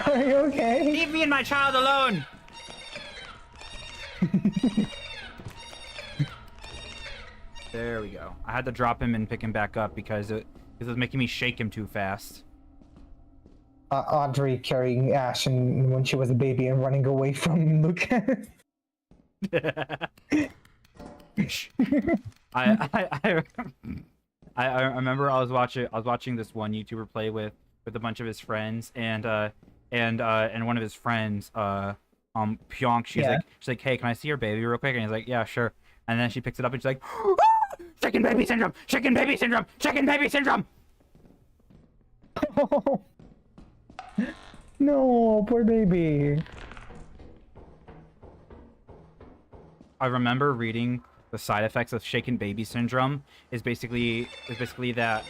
Are you okay? Leave me and my child alone! There we go. I had to drop him and pick him back up because it was making me shake him too fast. Audrey carrying Ash and when she was a baby and running away from Lucas. I remember I was watching this one YouTuber play with a bunch of his friends and one of his friends Pyonk, she's like, hey, can I see your baby real quick? And he's like, yeah, sure. And then she picks it up and she's like, ah! Chicken baby syndrome, chicken baby syndrome, chicken baby syndrome. No, poor baby. I remember reading the side effects of shaken baby syndrome is basically that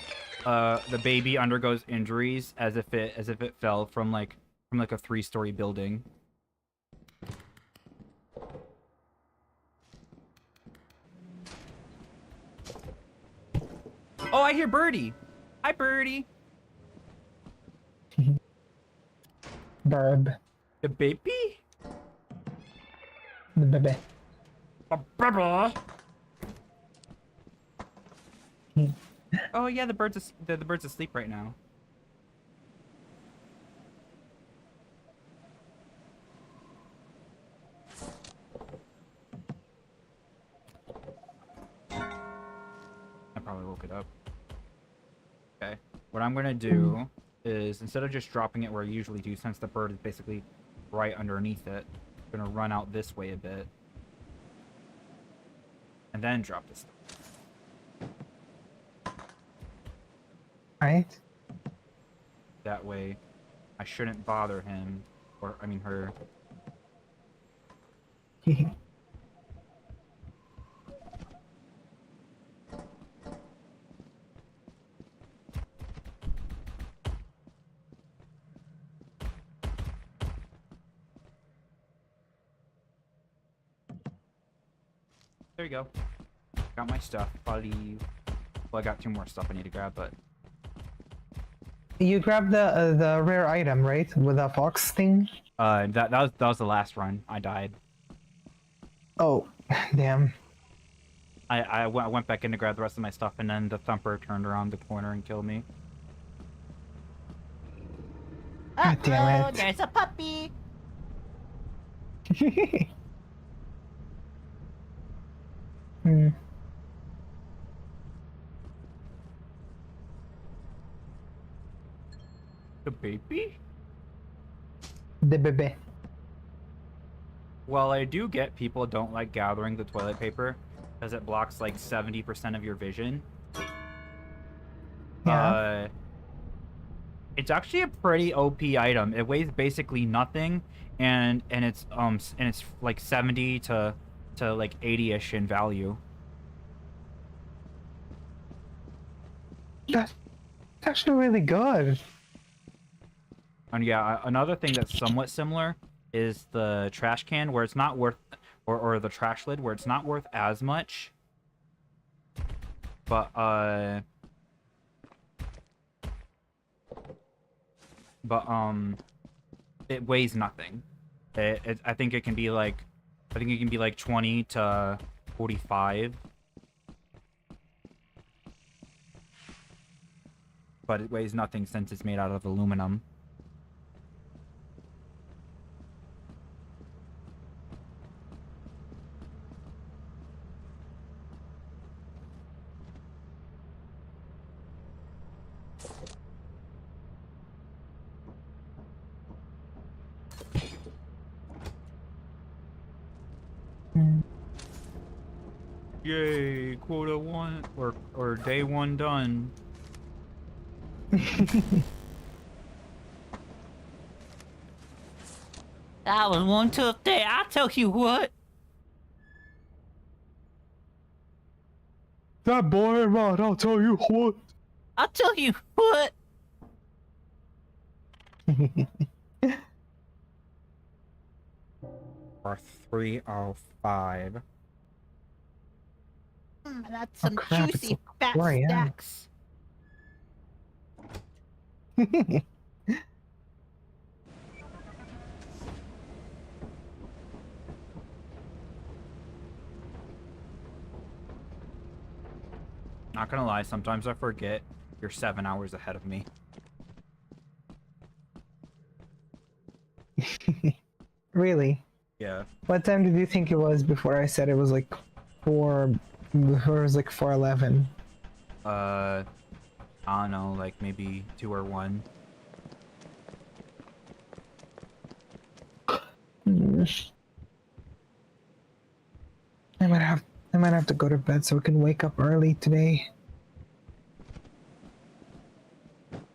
the baby undergoes injuries as if it fell from like a 3-story building. Oh, I hear Birdie. Hi, Birdie. Burb. The baby? The bebe. Oh yeah, the bird's asleep right now. I probably woke it up. Okay. What I'm gonna do is, instead of just dropping it where I usually do, since the bird is basically right underneath it, I'm gonna run out this way a bit. And then drop this stuff. Right? That way, I shouldn't bother him, or, I mean her. There you go. Got my stuff. I'll leave. Well, I got 2 more stuff I need to grab, but... You grabbed the rare item, right? With the fox thing? That was the last run. I died. Oh, damn. I went back in to grab the rest of my stuff, and then the thumper turned around the corner and killed me. God damn it. There's a puppy! The baby? The bebe. Well, I do get people don't like gathering the toilet paper because it blocks like 70% of your vision. Yeah. It's actually a pretty OP item. It weighs basically nothing, and it's like 70 to like 80-ish in value. That's actually really good. And yeah, another thing that's somewhat similar is the trash can, where it's not worth, or the trash lid, where it's not worth as much. But it weighs nothing. I think it can be like 20 to 45. But it weighs nothing since it's made out of aluminum. Yay, quota 1 or day 1 done. That was one tough day, I tell you what. That boy, man, I'll tell you what. I'll tell you what. For 305. That's some crap, it's juicy so fat 4 a.m. stacks. Not gonna lie, sometimes I forget you're 7 hours ahead of me. Really? Yeah. What time did you think it was before I said it was like 4? Before it was like 4:11. I don't know, like maybe 2 or 1. I might have to go to bed so I can wake up early today.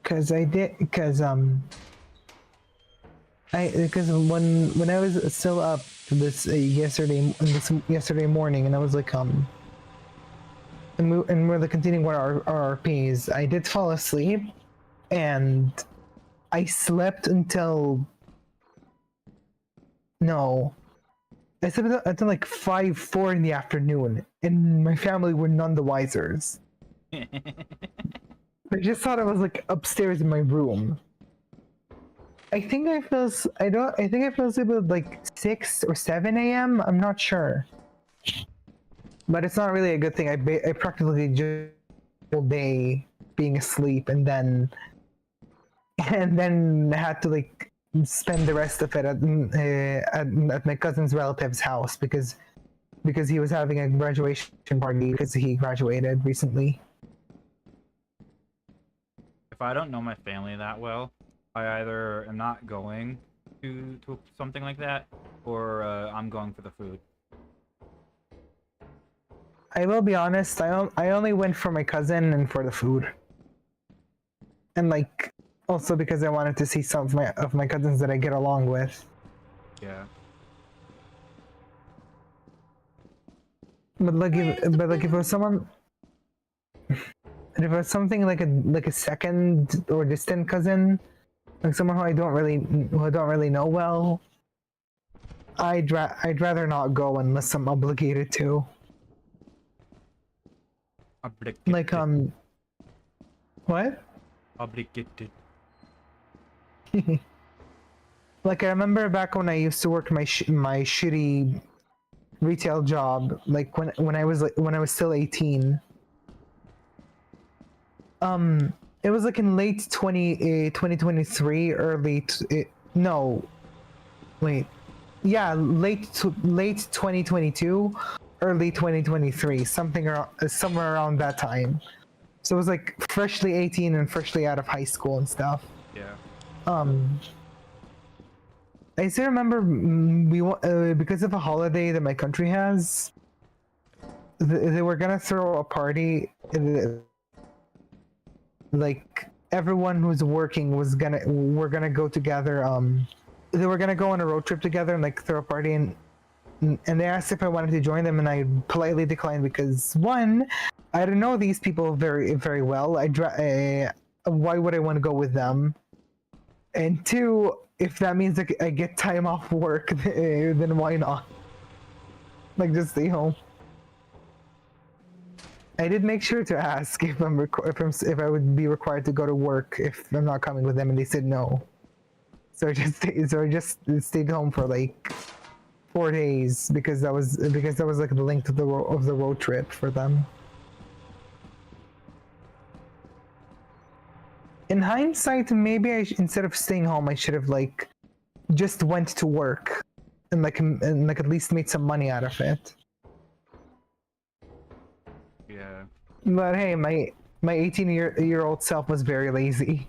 Because when I was still up yesterday morning, and I was like and we're like continuing with our RPs, I did fall asleep, and I slept until I slept until like 4 in the afternoon, and my family were none the wisers. I just thought I was like upstairs in my room. I think I fell asleep at like 6 or 7 a.m. I'm not sure, but it's not really a good thing. I practically just all day being asleep, and then had to like spend the rest of it at my cousin's relative's house because he was having a graduation party because he graduated recently. If I don't know my family that well, I either am not going to something like that, or I'm going for the food. I will be honest, I only went for my cousin and for the food. And like also because I wanted to see some of my cousins that I get along with. Yeah. But if it was someone, and if it was something like a second or distant cousin, like someone who I don't really know well, I'd rather not go unless I'm obligated to. Obligated. Like what? Obligated. Like I remember back when I used to work my shitty retail job, like when I was still 18. It was like in late 2023, late 2022, early 2023, somewhere around that time. So it was like freshly 18 and freshly out of high school and stuff. Yeah. I still remember because of a holiday that my country has, they were gonna throw a party. Like everyone who's working we're gonna go together. They were gonna go on a road trip together and like throw a party, and they asked if I wanted to join them, and I politely declined because one, I don't know these people very very well. Why would I want to go with them? And two, if that means I get time off work, then why not? Like just stay home. I did make sure to ask if I would be required to go to work if I'm not coming with them, and they said no. So I just stayed home for like 4 days because that was like the length of the road trip for them. In hindsight, maybe instead of staying home, I should have like just went to work and like at least made some money out of it. Yeah. But hey, My 18-year-old self was very lazy.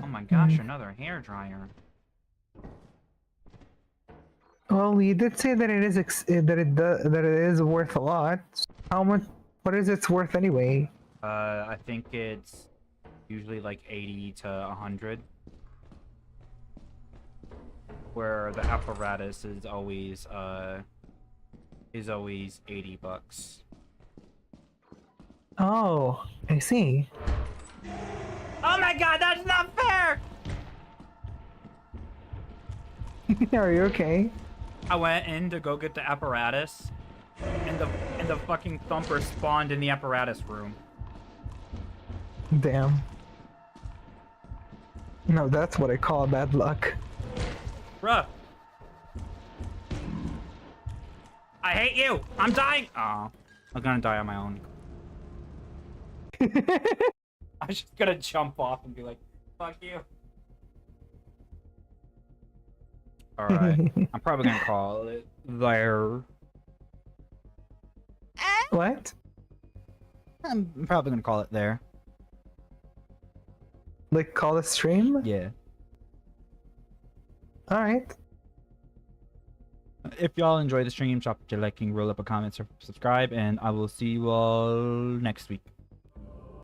Oh my gosh, another hair dryer. Well, you did say that it is that it is worth a lot. How much? What is its worth anyway? I think it's usually like 80 to 100. Where the apparatus is always 80 bucks. Oh, I see. Oh my god, that's not fair! Are you okay? I went in to go get the apparatus, and the fucking thumper spawned in the apparatus room. Damn. No, that's what I call bad luck. Bruh. I hate you! I'm dying! Aw. I'm gonna die on my own. I'm just gonna jump off and be like, fuck you. Alright. I'm probably gonna call it there. What? I'm probably gonna call it there. Like call a stream? Yeah. Alright. If y'all enjoy the stream, drop your liking, roll up a comment, subscribe, and I will see you all next week.